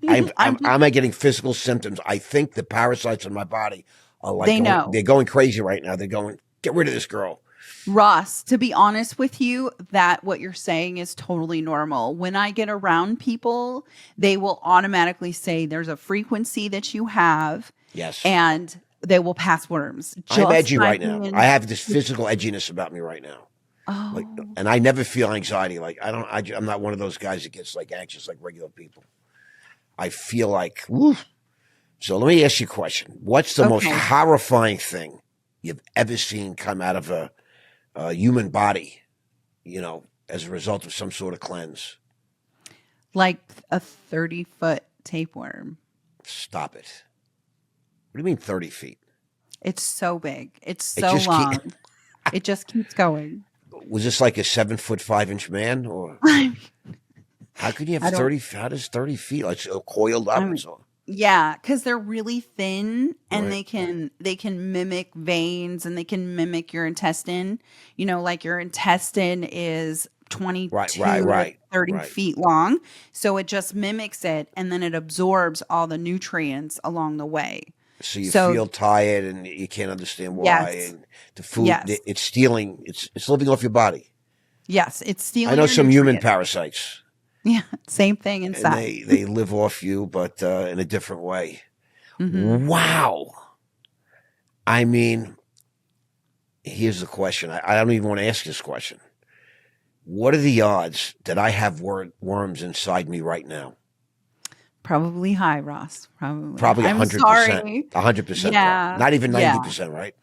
I'm
I'm
I'm
just,
I'm getting physical symptoms. I think the parasites in my body are like
they know.
they're going crazy right now. They're going, get rid of this girl.
Ross, to be honest with you, that what you're saying is totally normal. When I get around people, they will automatically say there's a frequency that you have
Yes.
and they will pass worms
I'm
just
edgy
by
right now. I
being.
have this physical edginess about me right now. Like,
Oh,
and I never feel anxiety. Like I'm not one of those guys that gets like anxious like regular people. I feel like, woo. So let me ask you a question. What's the most
okay.
horrifying thing you've ever seen come out of a human body, as a result of some sort of cleanse?
Like a 30-foot tapeworm.
Stop it. What do you mean 30 feet?
It's so big. It's
It
so
just keep,
long. It just keeps going.
was this like a 7'5" man, or
I
how could you have
don't,
30? How does 30 feet? Like so coiled up
I
and
mean,
so
yeah, because they're really thin and
right,
they can mimic veins and they can mimic your intestine. Like your intestine is
right,
22
right,
to
right,
30
right.
feet long. So it just mimics it and then it absorbs all the nutrients along the way.
So you
So
feel tired and you can't understand why,
yes,
and the food
yes,
it's stealing. It's living off your body.
yes, it's
I
stealing
know
your
some human
nutrients.
parasites,
Yeah, same thing
and
inside.
they live off you, but in a different way.
Hmm.
Wow. I mean, here's the question. I don't even want to ask this question. What are the odds that I have worms inside me right now?
Probably high, Ross. Probably.
Probably
I'm
100%.
sorry.
100% probably.
Yeah,
Not even
yeah.
90%, right?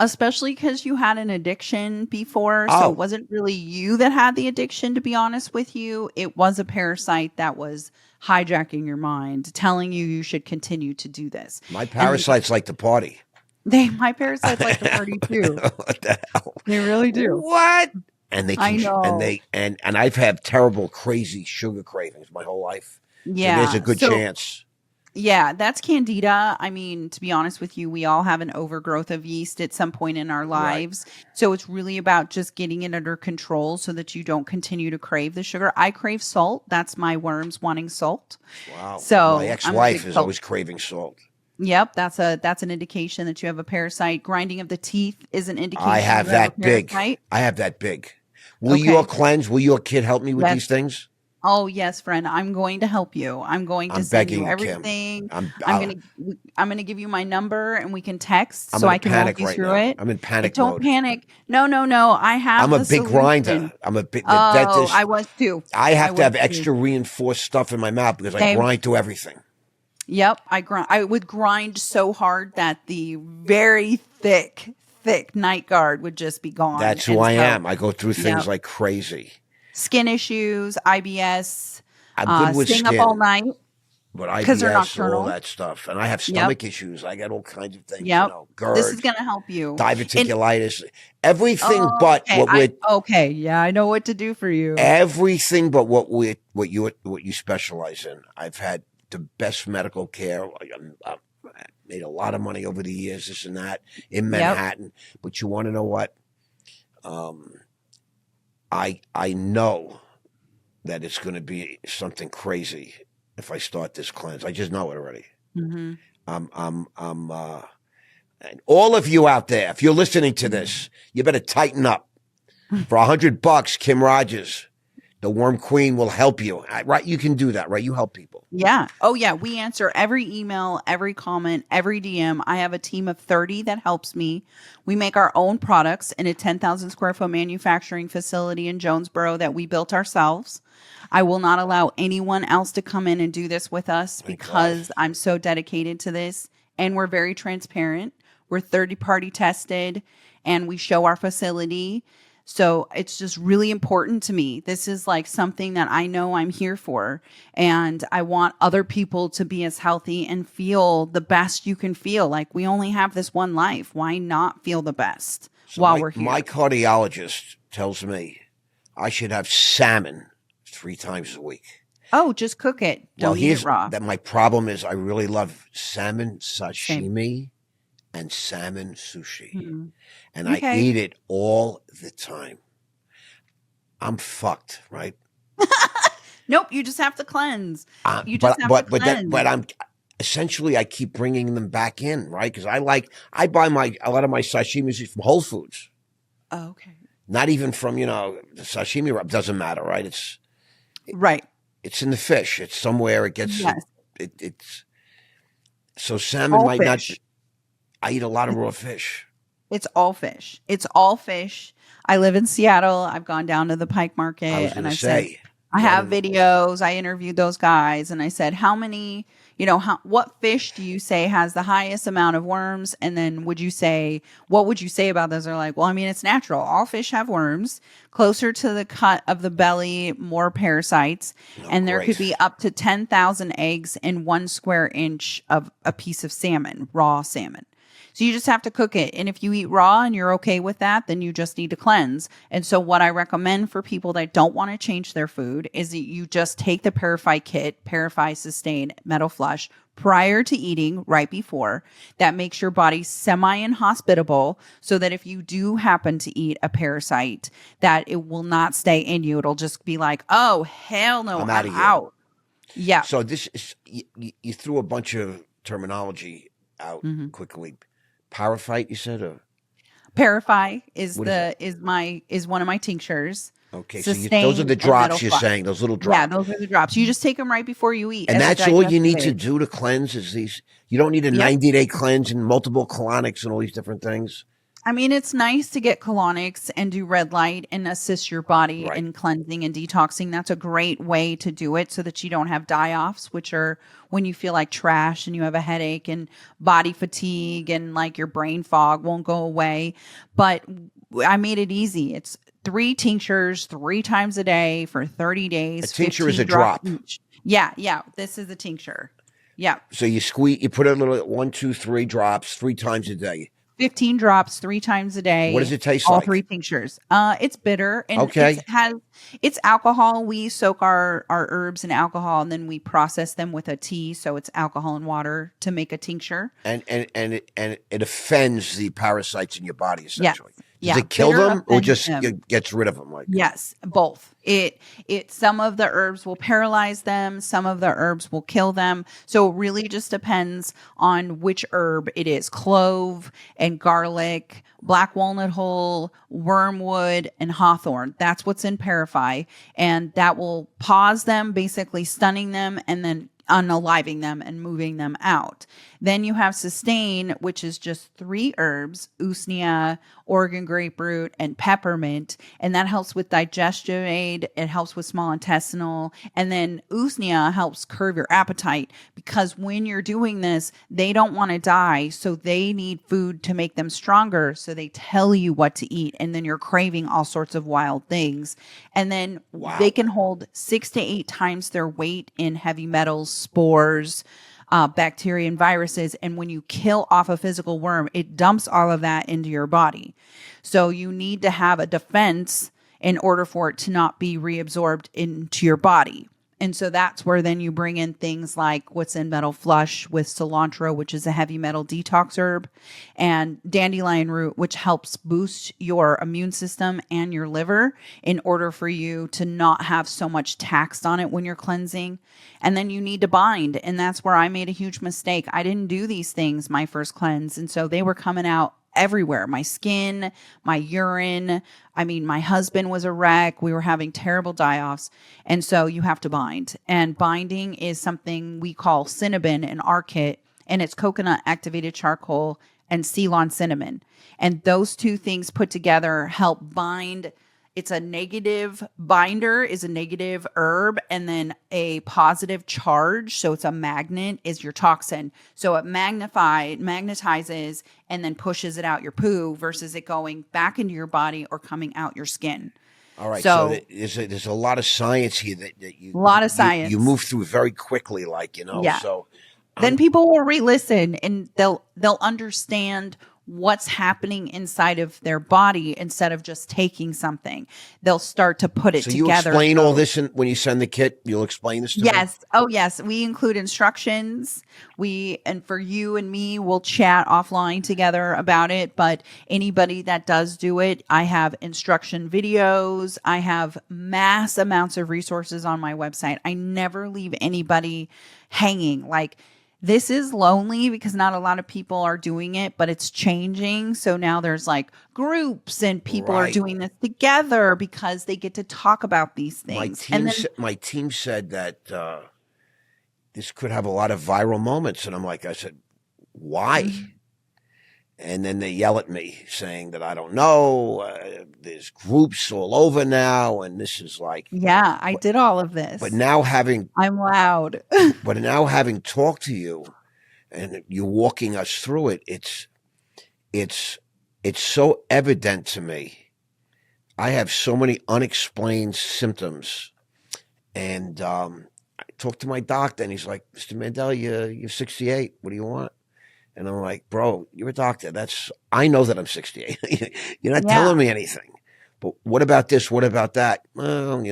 Especially because you had an addiction before. So it
Oh,
wasn't really you that had the addiction, to be honest with you. It was a parasite that was hijacking your mind, telling you should continue to do this.
my
And
parasites like to party.
my parasites like to party too.
What the hell?
They really do.
What? And they
I
can,
know.
and I've had terrible, crazy sugar cravings my whole life. So there's a
Yeah.
good
So
chance.
Yeah, that's candida. I mean, to be honest with you, we all have an overgrowth of yeast at some point in our
Right.
lives. So it's really about just getting it under control so that you don't continue to crave the sugar. I crave salt. That's my worms wanting salt.
Wow. My
So I'm a
ex-wife
big
is
salt.
always craving salt.
Yep, that's an indication that you have a parasite. Grinding of the teeth is an
I
indication
have
you have a
that big.
parasite.
I have that big.
Okay.
Will your kid help me with
Yes.
these things?
Oh, yes, friend. I'm going to help you. I'm going to
I'm
send
begging
you
you, Kim.
everything.
I'm
I'm
I'll,
going to I'm going to give you my number and we can text
I'm
so
in a
I can walk
panic
you
right
through
now.
it.
I'm in
And
panic
don't
mode.
panic. No, no, no. I
I'm
have
a
the
big grinder.
solution.
I'm a big that
Oh, I
is
was too.
I
I
have to
was
have
too.
extra reinforced stuff in my mouth because I
Same.
grind through everything.
Yep, I would grind so hard that the very thick night guard would just be gone.
That's who
And
I
so,
am. I go through things
yep,
like crazy.
skin issues, IBS,
I'm good with
staying up all
skin,
night
but
because they're
IBS, all
nocturnal.
that stuff. And I have
Yep.
stomach issues. I got all kinds of things,
Yep. This is
GERD,
going to help you. And
diverticulitis, everything
oh,
but
okay,
what we're
okay, yeah, I know what to do for you.
everything but what you specialize in. I've had the best medical care. I made a lot of money over the years, this and that in
Yep.
Manhattan. But you want to know what? Um, I know that it's going to be something crazy if I start this cleanse. I just know it already.
Hmm.
I'm and all of you out there, if you're listening to this, you better tighten up. For $100, Kim Rogers, the Worm Queen, will help you. Right? You can do that, right? You help people.
Yeah. Oh, yeah. We answer every email, every comment, every DM. I have a team of 30 that helps me. We make our own products in a 10,000 square foot manufacturing facility in Jonesboro that we built ourselves. I will not allow anyone else to come in and do this with us
Thank God.
because I'm so dedicated to this. And we're very transparent. We're 30-party tested and we show our facility. So it's just really important to me. This is like something that I know I'm here for. And I want other people to be as healthy and feel the best you can feel. Like we only have this one life. Why not feel the best
So
while
my,
we're here?
my cardiologist tells me I should have salmon 3 times a week.
Oh, just cook it.
Well,
Don't eat it
here's
raw.
that my problem is I really love salmon
Same.
sashimi and salmon sushi.
Mhm.
And I
Okay.
eat it all the time. I'm fucked, right?
Nope. You just have to cleanse. You
But
just have
but
to
but that
cleanse.
but I'm essentially I keep bringing them back in, right? Because I buy a lot of my sashimi from Whole Foods,
Oh, okay.
not even from the sashimi wrap. Doesn't matter, right?
Right.
It's in the fish. It's somewhere. It gets
Yes.
it's so salmon
All
might not.
fish.
I eat a lot of raw fish.
It's all fish. It's all fish. I live in Seattle. I've gone down to the Pike
I was
Market
going
and
to
I've said,
say,
I
you
have
gotta-
videos. I interviewed those guys and I said, how many, what fish do you say has the highest amount of worms? And then what would you say about those? They're like, well, I mean, it's natural. All fish have worms. Closer to the cut of the belly, more parasites.
no,
And there could
great.
be up to 10,000 eggs in 1 square inch of a piece of salmon, raw salmon. So you just have to cook it. And if you eat raw and you're okay with that, then you just need to cleanse. And so what I recommend for people that don't want to change their food is that you just take the ParaFy kit, ParaFy Sustain Metal Flush prior to eating, right before. That makes your body semi-inhospitable so that if you do happen to eat a parasite, that it will not stay in you. It'll just be like, oh, hell no,
I'm
I'm
outta here.
out. Yeah.
So this is you threw a bunch of terminology out
Mhm.
quickly. Parafite, you said, or
ParaFy is
what is that?
is one of my tinctures.
Okay, so those are
Sustain
the
and
drops
Metal
you're
Flush.
saying, those little
Yeah,
drops.
those are the drops. You just take them right before you eat.
And
as a
that's all you need to
digestive aid.
do to cleanse is these. You don't need a
Yep.
90-day cleanse and multiple colonics and all these different things.
I mean, it's nice to get colonics and do red light and assist your body
Right.
in cleansing and detoxing. That's a great way to do it so that you don't have die-offs, which are when you feel like trash and you have a headache and body fatigue and like your brain fog won't go away. But I made it easy. It's 3 tinctures 3 times a day for 30 days.
A tincture is
15
a drop.
each. Yeah. This is a tincture. Yeah.
So you put a little 1, 2, 3 drops 3 times a day.
15 drops 3 times a
What
day,
does it taste
all
like?
3 tinctures. It's bitter and
Okay.
it's alcohol. We soak our herbs in alcohol and then we process them with a tea, so it's alcohol and water to make a tincture.
And it offends the parasites in your body
Yes.
essentially. Does
Yeah,
it kill
bitter
them or
offends
just
them.
gets rid of them? Like,
Yes, both. It some of the herbs will paralyze them, some of the herbs will kill them. So it really just depends on which herb it is. Clove and garlic, black walnut hull, wormwood, and hawthorn. That's what's in ParaFy, and that will pause them, basically stunning them and then unaliving them and moving them out. Then you have sustain, which is just 3 herbs: usnea, Oregon grapefruit, and peppermint, and that helps with digestion aid. It helps with small intestinal, and then usnea helps curb your appetite, because when you're doing this, they don't want to die, so they need food to make them stronger. So they tell you what to eat, and then you're craving all sorts of wild things. And then they
wow.
can hold 6 to 8 times their weight in heavy metals, spores, bacteria, and viruses. And when you kill off a physical worm, it dumps all of that into your body. So you need to have a defense in order for it to not be reabsorbed into your body. And so that's where then you bring in things like what's in Metal Flush with cilantro, which is a heavy metal detox herb, and dandelion root, which helps boost your immune system and your liver in order for you to not have so much taxed on it when you're cleansing. And then you need to bind. And that's where I made a huge mistake. I didn't do these things my first cleanse. And so they were coming out everywhere: my skin, my urine. I mean, my husband was a wreck. We were having terrible die-offs. And so you have to bind. And binding is something we call Cinnabon in our kit. And it's coconut activated charcoal and Ceylon cinnamon. And those 2 things put together help bind. It's a negative binder, is a negative herb, and then a positive charge, so it's a magnet, is your toxin. So it magnetizes and then pushes it out your poo versus it going back into your body or coming out your skin.
All right. So
So
there's a lot of science here that
a lot of
you
science.
move through very quickly, like,
Yeah.
So
Then people will re-listen and they'll understand what's happening inside of their body instead of just taking something. They'll start to put it
so you
together.
explain all this when you send the kit. You'll explain this to me.
Yes. Oh, yes. We include instructions. And for you and me, we'll chat offline together about it. But anybody that does do it, I have instruction videos. I have mass amounts of resources on my website. I never leave anybody hanging. Like, this is lonely because not a lot of people are doing it, but it's changing. So now there's like groups and people are
Right.
doing this together because they get to talk about these things.
My team said that this could have a lot of viral moments, and I said, why?
Mhm.
And then they yell at me saying that I don't know. There's groups all over now, and this is like.
Yeah, I did all of this.
But now having
I'm loud.
talked to you, and you're walking us through it, it's so evident to me. I have so many unexplained symptoms, and I talked to my doctor, and he's like, "Mr. Mandell, you're 68. What do you want?" And I'm like, "Bro, you're a doctor. I know that I'm 68. You're not telling me anything. But what about this? What about that?" Well,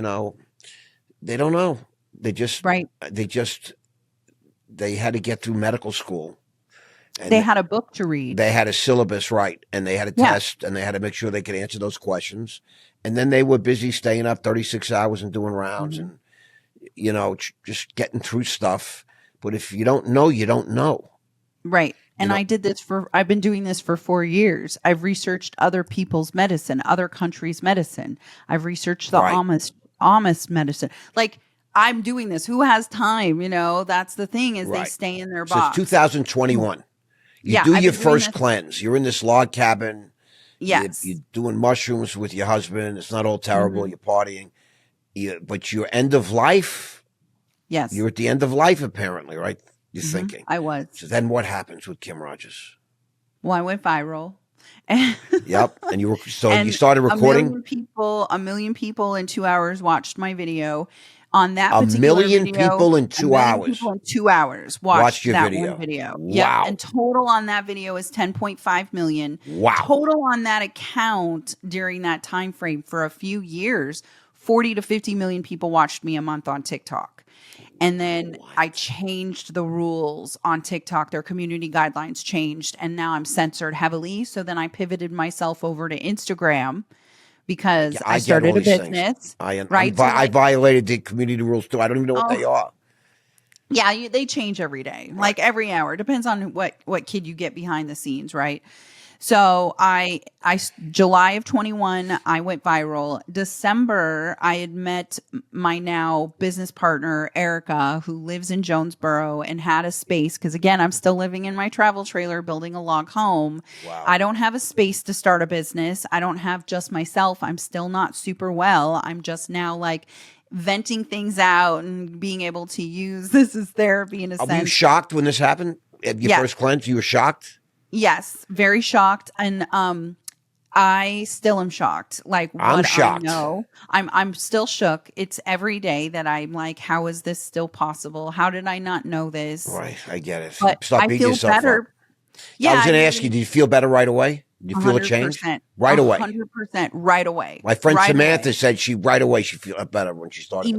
they don't know. They just
Right.
they had to get through medical school. And
They had a book to read.
They had a syllabus, right, and they had a test, and they had to make sure they could answer those questions. And then they were busy staying up 36 hours and doing rounds and, just getting through stuff. But if you don't know, you don't know.
Right. And I've been doing this for 4 years. I've researched other people's medicine, other countries' medicine. I've researched the Amish medicine. Like, I'm doing this. Who has time? That's the thing, is they stay in their box.
So it's 2021. You do your first cleanse. You're in this log cabin.
Yes.
You're doing mushrooms with your husband. It's not all terrible. You're partying. But your end of life.
Yes.
You're at the end of life, apparently, right? You're thinking.
I was.
So then what happens with Kim Rogers?
Well, I went viral.
Yep. And you started recording?
A million people in 2 hours watched my video. On that
A
particular
million
video,
people in
a
2
million
hours
people in 2 hours
watched
watched
your
that one
video.
video. Yep,
Wow.
and total on that video is 10.5 million.
Wow.
Total on that account during that time frame for a few years, 40 to 50 million people watched me a month on TikTok. And then I changed the rules on TikTok. Their community guidelines changed, and now I'm censored heavily. So then I pivoted myself over to Instagram because I
get all
started a
these things.
business.
I violated the community rules too. I don't even know what they are.
Yeah, they change every day, like every hour. Depends on what kid you get behind the scenes, right? So July of 21, I went viral. December, I had met my now business partner, Erica, who lives in Jonesboro and had a space. Cause again, I'm still living in my travel trailer, building a log home.
Wow.
I don't have a space to start a business. I don't have just myself. I'm still not super well. I'm just now like venting things out and being able to use this as therapy in a sense.
Were you shocked when this happened? At your first cleanse, you were shocked?
Yes, very shocked. And I still am shocked. Like
I'm shocked.
I know. I'm still shook. It's every day that I'm like, how is this still possible? How did I not know this?
Right, I get it.
But
Stop
I
beating
feel
yourself
better.
up.
Yeah,
I was going to ask you, did you feel better right away? Did you feel a change? Right away.
100% right away.
My friend
right
Samantha
away.
said she felt better when she started.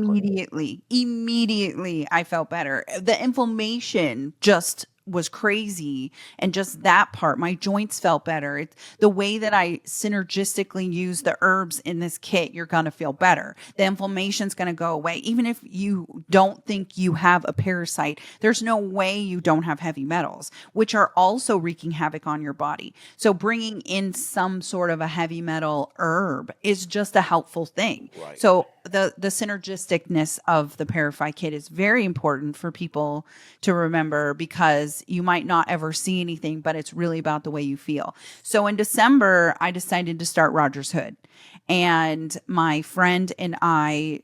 Immediately, I felt better. The inflammation just was crazy, and just that part, my joints felt better. It's the way that I synergistically use the herbs in this kit, you're going to feel better. The inflammation's going to go away. Even if you don't think you have a parasite, there's no way you don't have heavy metals, which are also wreaking havoc on your body. So bringing in some sort of a heavy metal herb is just a helpful thing.
Right.
So the synergisticness of the ParaFy kit is very important for people to remember, because you might not ever see anything, but it's really about the way you feel. So in December, I decided to start RogersHood, and my friend and I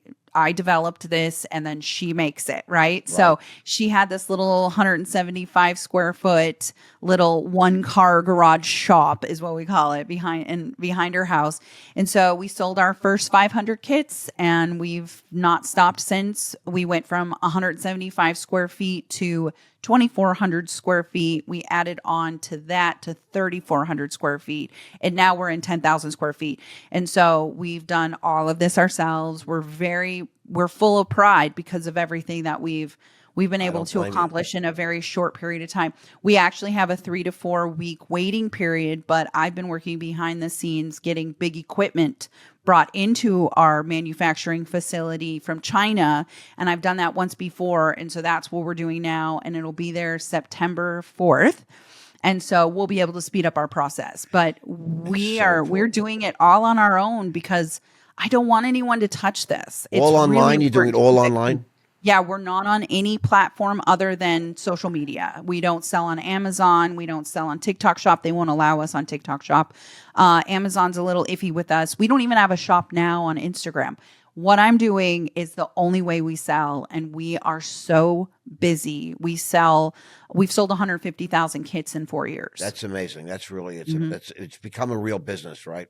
developed this, and then she makes it, right? So she had this little 175 square foot little one car garage shop is what we call it behind her house. And so we sold our first 500 kits, and we've not stopped since. We went from 175 square feet to 2,400 square feet. We added on to that to 3,400 square feet. And now we're in 10,000 square feet. And so we've done all of this ourselves. We're full of pride because of everything that we've been able to accomplish in a very short period of time. We actually have a 3 to 4 week waiting period, but I've been working behind the scenes getting big equipment brought into our manufacturing facility from China. And I've done that once before. And so that's what we're doing now. And it'll be there September 4th. And so we'll be able to speed up our process. But we're doing it all on our own because I don't want anyone to touch this. It's
all online?
Really
you're doing it all online?
Yeah, we're not on any platform other than social media. We don't sell on Amazon. We don't sell on TikTok Shop. They won't allow us on TikTok Shop. Amazon's a little iffy with us. We don't even have a shop now on Instagram. What I'm doing is the only way we sell, and we are so busy. We've sold 150,000 kits in 4 years.
That's amazing. That's really, it's become a real business, right?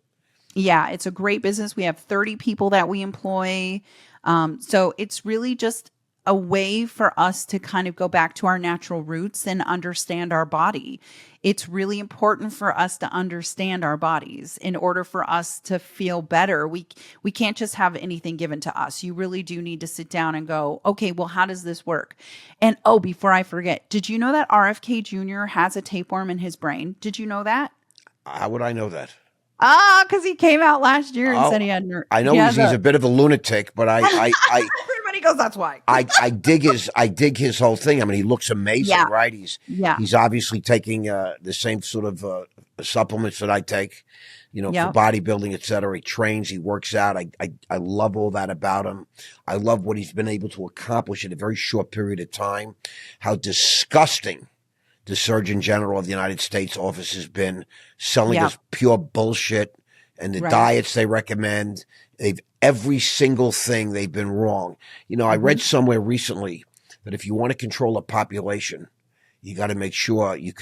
Yeah, it's a great business. We have 30 people that we employ. So it's really just a way for us to kind of go back to our natural roots and understand our body. It's really important for us to understand our bodies in order for us to feel better. We can't just have anything given to us. You really do need to sit down and go, okay, well, how does this work? And before I forget, did you know that RFK Jr. has a tapeworm in his brain? Did you know that?
How would I know that?
Because he came out last year and said he had.
I know he's a bit of a lunatic, but I
everybody goes, that's why.
I dig his whole thing. I mean, he looks amazing, right? He's obviously taking the same sort of supplements that I take, for bodybuilding, et cetera. He trains, he works out. I love all that about him. I love what he's been able to accomplish in a very short period of time. How disgusting the Surgeon General of the United States office has been selling us pure bullshit, and the diets they recommend. Every single thing they've been wrong. I read somewhere recently that if you want to control a population, you got to make sure you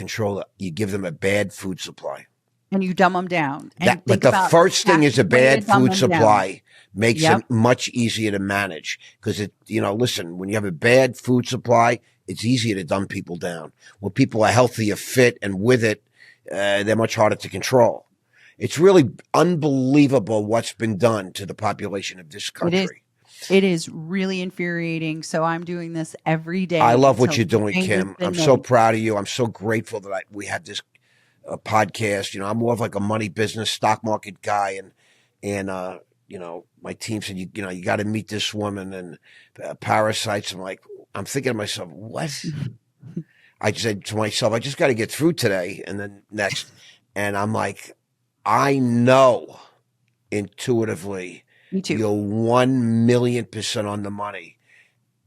give them a bad food supply.
And you dumb them down.
But the first thing is a bad food supply makes it much easier to manage because listen, when you have a bad food supply, it's easier to dumb people down. When people are healthier, fit, and with it, they're much harder to control. It's really unbelievable what's been done to the population of this country.
It is really infuriating. So I'm doing this every day.
I love what you're doing, Kim. I'm so proud of you. I'm so grateful that we have this podcast. I'm more of like a money business, stock market guy, and my team said, you got to meet this woman and parasites. I'm thinking to myself, what? I said to myself, I just got to get through today and then next. And I'm like, I know intuitively you're 1,000,000% on the money.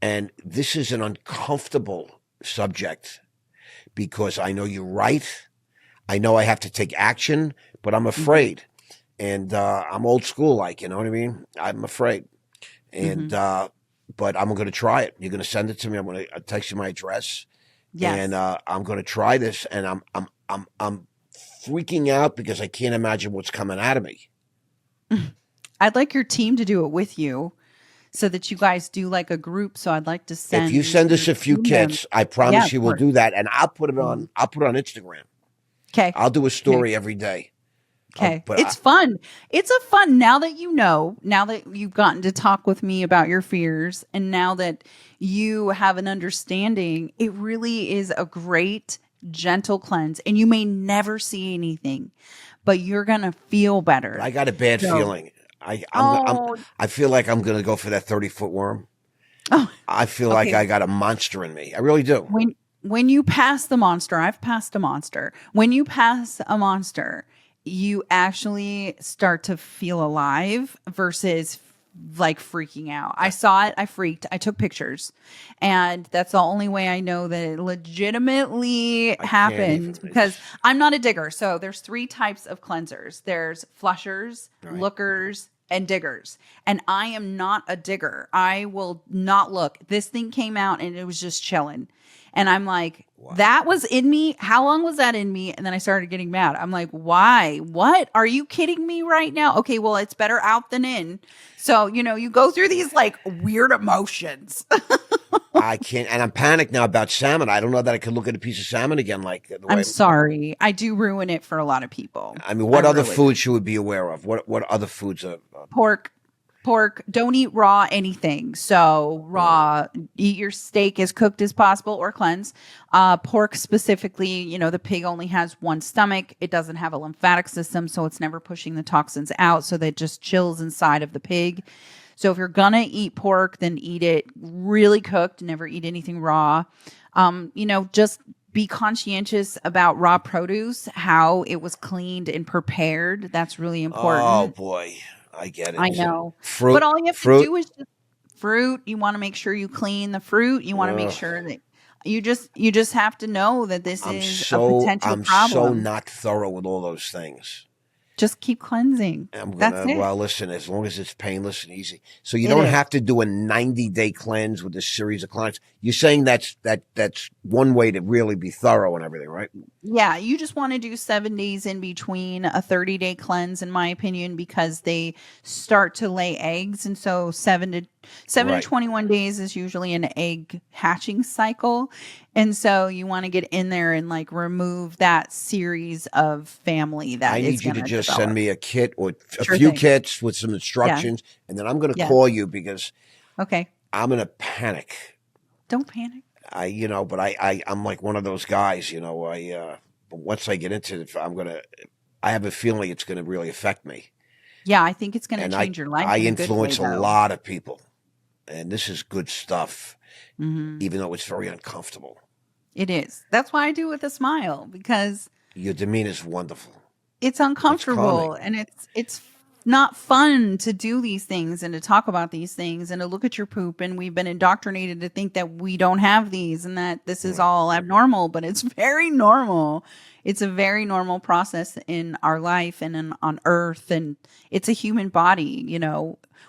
And this is an uncomfortable subject because I know you're right. I know I have to take action, but I'm afraid. And I'm old school, like, you know what I mean? I'm afraid. And but I'm going to try it. You're going to send it to me. I'm going to text you my address. Yes. And I'm going to try this. And I'm freaking out because I can't imagine what's coming out of me.
I'd like your team to do it with you so that you guys do like a group. So I'd like to send.
If you send us a few kits, I promise you we'll do that. And I'll put it on. I'll put it on Instagram.
Okay.
I'll do a story every day.
Okay. It's fun. It's a fun now that now that you've gotten to talk with me about your fears and now that you have an understanding, it really is a great, gentle cleanse. And you may never see anything, but you're going to feel better.
I got a bad feeling. I feel like I'm going to go for that 30-foot worm. Oh, I feel like I got a monster in me. I really do.
When you pass the monster, I've passed a monster. When you pass a monster, you actually start to feel alive versus like freaking out. I saw it. I freaked. I took pictures. And that's the only way I know that it legitimately happened because I'm not a digger. So there's 3 types of cleansers. There's flushers, lookers, and diggers. And I am not a digger. I will not look. This thing came out and it was just chilling. And I'm like, that was in me. How long was that in me? And then I started getting mad. I'm like, why? What? Are you kidding me right now? Okay, well, it's better out than in. So, you go through these like weird emotions.
I can't. And I'm panicked now about salmon. I don't know that I could look at a piece of salmon again.
I'm sorry. I do ruin it for a lot of people.
I mean, what other foods should we be aware of? What other foods are?
Pork, don't eat raw anything. So raw, eat your steak as cooked as possible or cleanse. Pork specifically, the pig only has one stomach. It doesn't have a lymphatic system, so it's never pushing the toxins out. So that just chills inside of the pig. So if you're going to eat pork, then eat it really cooked. Never eat anything raw. Just be conscientious about raw produce, how it was cleaned and prepared. That's really important.
Oh, boy. I get it.
I know. Fruit, but all you have to do is just fruit. You want to make sure you clean the fruit. You want to make sure that you just have to know that this is a potential problem.
I'm so not thorough with all those things.
Just keep cleansing. That's it.
Well, listen, as long as it's painless and easy. So you don't have to do a 90-day cleanse with a series of clients. You're saying that's one way to really be thorough and everything, right?
Yeah, you just want to do 7 days in between a 30-day cleanse, in my opinion, because they start to lay eggs. And so 7 to 21 days is usually an egg hatching cycle. And so you want to get in there and like remove that series of family that
I need you to just send me a kit or a few kits with some instructions, and then I'm going to call you because I'm in a panic.
Don't panic.
But I'm like one of those guys, but once I get into it, I have a feeling it's going to really affect me.
Yeah, I think it's going to change your life.
I influence a lot of people, and this is good stuff, even though it's very uncomfortable.
It is. That's why I do it with a smile, because
your demeanor is wonderful.
It's uncomfortable, and it's not fun to do these things and to talk about these things and to look at your poop. And we've been indoctrinated to think that we don't have these and that this is all abnormal, but it's very normal. It's a very normal process in our life and on Earth, and it's a human body.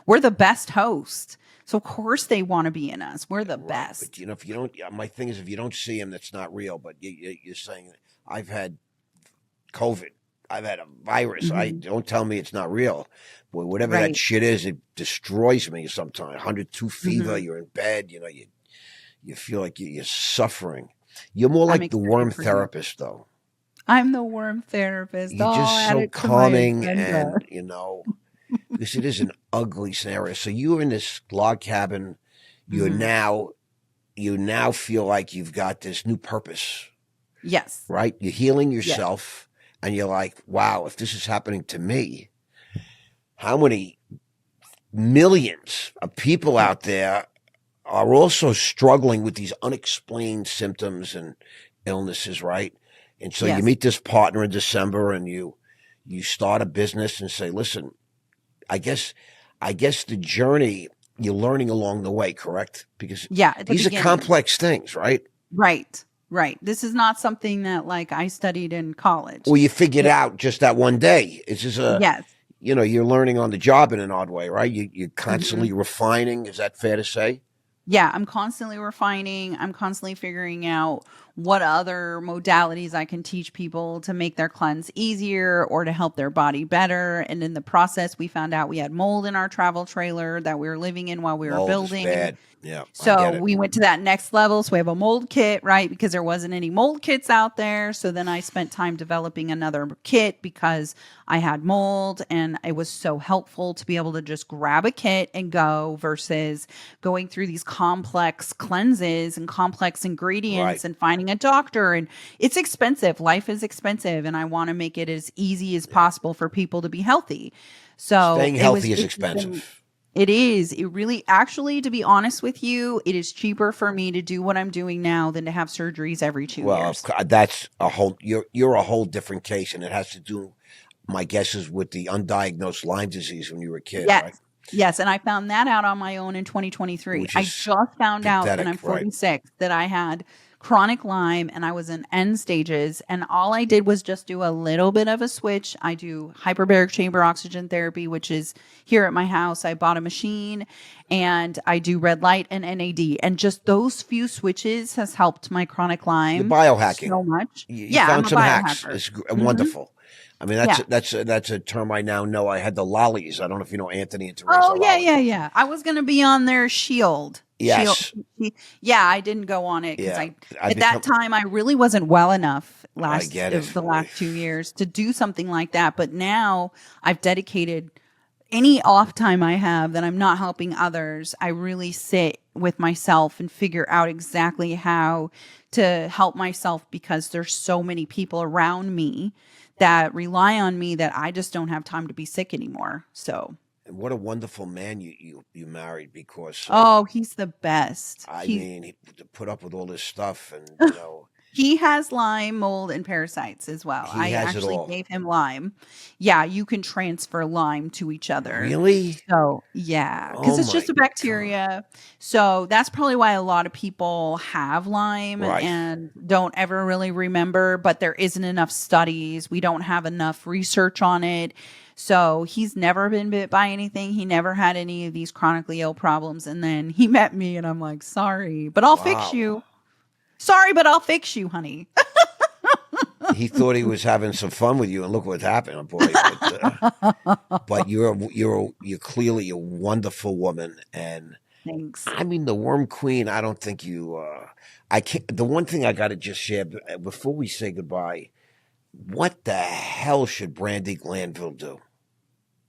We're the best host. So of course they want to be in us. We're the best.
But if you don't, my thing is, if you don't see them, that's not real. But you're saying I've had COVID. I've had a virus. I
Mhm.
don't tell me it's not real. But whatever that
Right.
shit is, it destroys me sometimes. 102 fever,
Mhm.
you're in bed, you feel like you're suffering. You're more
I'm
like the worm
excited for you.
therapist, though.
I'm the worm therapist.
You're
I'll
just
add
so
it to my
calming,
agenda.
and because it is an ugly scenario. So you're in this log cabin. You're
Mhm.
now you now feel like you've got this new purpose,
Yes.
right? You're healing
Yes.
yourself, and you're like, wow, if this is happening to me, how many millions of people
Yes.
out there are also struggling with these unexplained symptoms and illnesses, right? And so you
Yes.
meet this partner in December, and you start a business and say, listen, I guess the journey you're learning along the way, correct? Because
Yeah, at the
these are
beginning.
complex things, right?
Right. Right. This is not something that like I studied in college.
Or you figured
It,
out just that one day. It's just
yes.
you're learning on the job in an odd way, right? You're
Mhm.
constantly refining. Is that fair to say?
Yeah, I'm constantly refining. I'm constantly figuring out what other modalities I can teach people to make their cleanse easier or to help their body better. And in the process, we found out we had mold in our travel trailer that we were living in while we were
Mold is
building.
bad. Yeah, I
So
get it.
we went to that next level. So we have a mold kit, right? Because there wasn't any mold kits out there. So then I spent time developing another kit because I had mold, and it was so helpful to be able to just grab a kit and go versus going through these complex cleanses and complex
Right.
ingredients and finding a doctor. And it's expensive. Life is expensive. And I want to make it as easy as
Yeah.
possible for people to be healthy. So
Staying healthy is
it's been,
expensive.
it is. It really, actually, to be honest with you, it is cheaper for me to do what I'm doing now than to have surgeries every two
Well,
years.
that's a whole. You're a whole different case, and it has to do. My guess is with the undiagnosed Lyme disease when you were a kid,
Yes.
right?
Yes. And I found that out on my own in 2023.
Which
I
is
just found out, and I'm
pathetic, right?
46, that I had chronic Lyme and I was in end stages. And all I did was just do a little bit of a switch. I do hyperbaric chamber oxygen therapy, which is here at my house. I bought a machine, and I do red light and NAD. And just those few switches has helped my chronic
You're
Lyme
biohacking.
so much.
You
Yeah, I'm
found
a
some hacks.
biohacker.
It's
Hmm.
wonderful. I mean,
Yeah.
that's a term I now know. I had the lollies. I don't know if you know Anthony and Teresa
Oh, yeah,
Lolly.
yeah, yeah. I was gonna be on their Shield. Shield.
Yes.
Yeah, I didn't go on it because
Yeah.
I
I
at that
become.
time I really wasn't well enough
I get it.
the last 2 years to do something like that. But now I've dedicated any off time I have that I'm not helping others. I really sit with myself and figure out exactly how to help myself because there's so many people around me that rely on me that I just don't have time to be sick anymore. So.
And what a wonderful man you married, because
Oh, he's the best.
I
He
mean, to put up with all this stuff, and
he has Lyme, mold, and parasites as well.
he
I
has it
actually
all.
gave him Lyme. Yeah, you can transfer Lyme to each other.
Really?
So, yeah,
Oh
because it's just
my
a
God.
bacteria. So that's probably why a lot of people have Lyme
Right.
and don't ever really remember, but there isn't enough studies. We don't have enough research on it. So he's never been bit by anything. He never had any of these chronically ill problems. And then he met me, and I'm like, sorry, but I'll fix
Wow.
you. Sorry, but I'll fix you, honey.
He thought he was having some fun with you, and look what happened, boy. But you're clearly a wonderful woman, and
Thanks.
I mean the Worm Queen. I don't think you. I can't. The one thing I got to just share before we say goodbye. What the hell should Brandy Glanville do?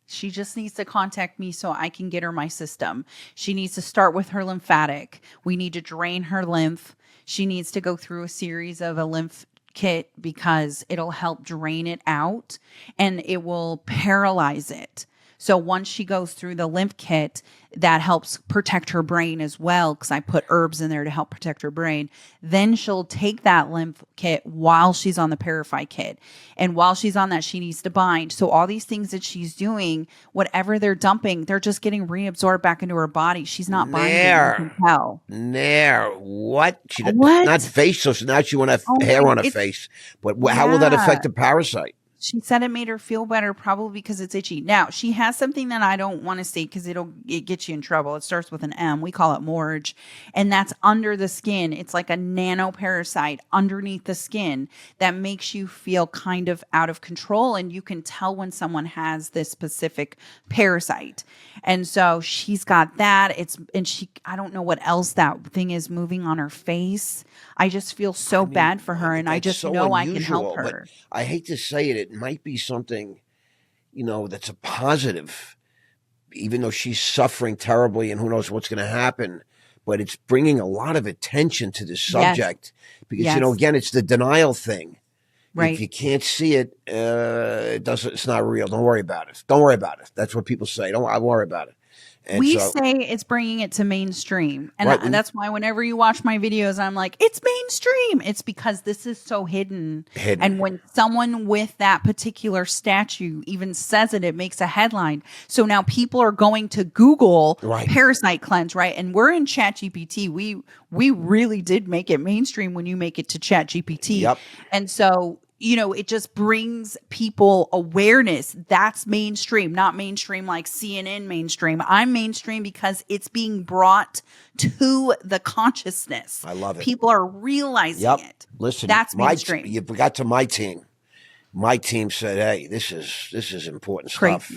She just needs to contact me so I can get her my system. She needs to start with her lymphatic. We need to drain her lymph. She needs to go through a series of a lymph kit because it'll help drain it out and it will paralyze it. So once she goes through the lymph kit, that helps protect her brain as well because I put herbs in there to help protect her brain. Then she'll take that lymph kit while she's on the ParaFy kit. And while she's on that, she needs to bind. So all these things that she's doing, whatever they're dumping, they're just getting reabsorbed back into her body. She's not binding. You can tell.
What? Not
What?
face. So now she won't have
Oh
hair
my,
on her
it's,
face. But how will that
yeah.
affect the parasite?
She said it made her feel better, probably because it's itchy. Now, she has something that I don't want to say because it gets you in trouble. It starts with an M. We call it Morge, and that's under the skin. It's like a nanoparasite underneath the skin that makes you feel kind of out of control, and you can tell when someone has this specific parasite. And so she's got that. I don't know what else that thing is moving on her face. I just feel so bad for her, and I just
so
know
unusual,
I can help her.
But I hate to say it, it might be something, that's a positive, even though she's suffering terribly and who knows what's going to happen. But it's bringing a lot of attention to this subject because, again, it's the denial thing.
Right.
If you can't see it, it's not real. Don't worry about it. Don't worry about it. That's what people say. Don't worry about it. And
we say it's bringing it to mainstream. And that's why whenever you watch my videos, I'm like, it's mainstream. It's because this is so hidden. And when someone with that particular statue even says it, it makes a headline. So now people are going to Google parasite cleanse, right? And we're in ChatGPT. We really did make it mainstream when you make it to ChatGPT.
Yep.
And so it just brings people awareness. That's mainstream, not mainstream like CNN mainstream. I'm mainstream because it's being brought to the consciousness.
I love it.
People are realizing it.
Listen,
that's mainstream.
You got to my team. My team said, "Hey, this is important stuff.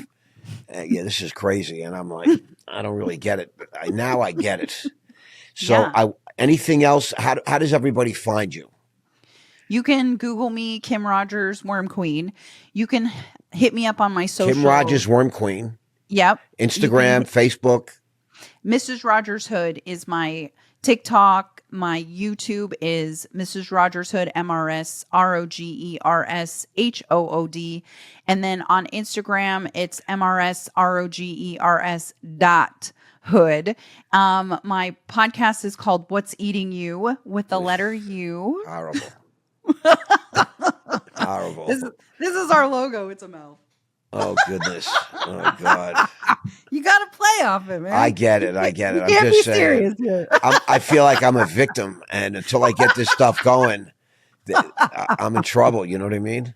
This is crazy." And I'm like, I don't really get it, but now I get it. So, anything else? How does everybody find you?
You can Google me, Kim Rogers, Worm Queen. You can hit me up on my social.
Kim Rogers, Worm Queen.
Yep.
Instagram, Facebook.
Mrs. Rogers Hood is my TikTok. My YouTube is Mrs. Rogers Hood, MRS, ROGERSHOOD. And then on Instagram, it's MRS, ROGERS .hood. My podcast is called What's Eating You with the letter U.
Horrible. Horrible.
This is our logo. It's a mouth.
Oh, goodness. Oh, God.
You got to play off it, man.
I get it.
You
I'm
can't
just
be
saying.
Serious.
I feel like I'm a victim. And until I get this stuff going, I'm in trouble. You know what I mean?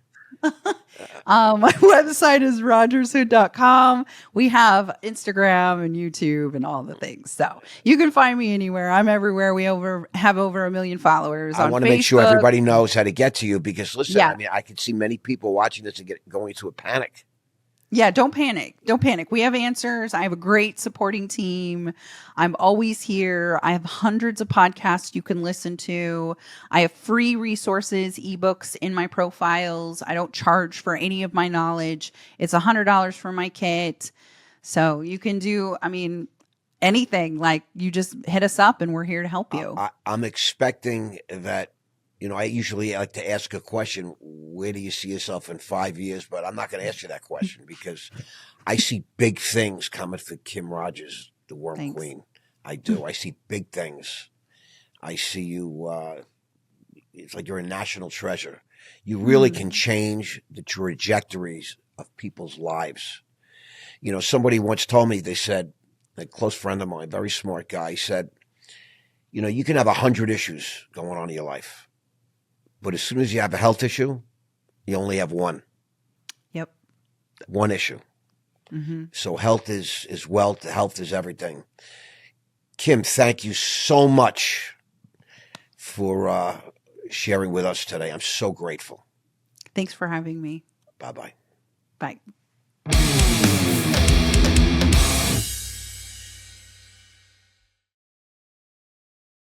My website is RogersHood.com. We have Instagram and YouTube and all the things. So you can find me anywhere. I'm everywhere. We have over 1 million followers on Facebook.
I want to make sure everybody knows how to get to you because, listen, I mean, I can see many people watching this and going into a panic.
Yeah, don't panic. Don't panic. We have answers. I have a great supporting team. I'm always here. I have hundreds of podcasts you can listen to. I have free resources, ebooks in my profiles. I don't charge for any of my knowledge. It's $100 for my kit. So you can do, anything. Like, you just hit us up and we're here to help you.
I'm expecting that. I usually like to ask a question, where do you see yourself in 5 years? But I'm not going to ask you that question because I see big things coming for Kim Rogers, the Worm Queen. I do. I see big things. I see you, it's like you're a national treasure. You really can change the trajectories of people's lives. Somebody once told me, they said, a close friend of mine, very smart guy, said, you can have 100 issues going on in your life. But as soon as you have a health issue, you only have one.
Yep.
One issue.
Mm-hmm.
So health is wealth. Health is everything. Kim, thank you so much for sharing with us today. I'm so grateful.
Thanks for having me.
Bye-bye.
Bye.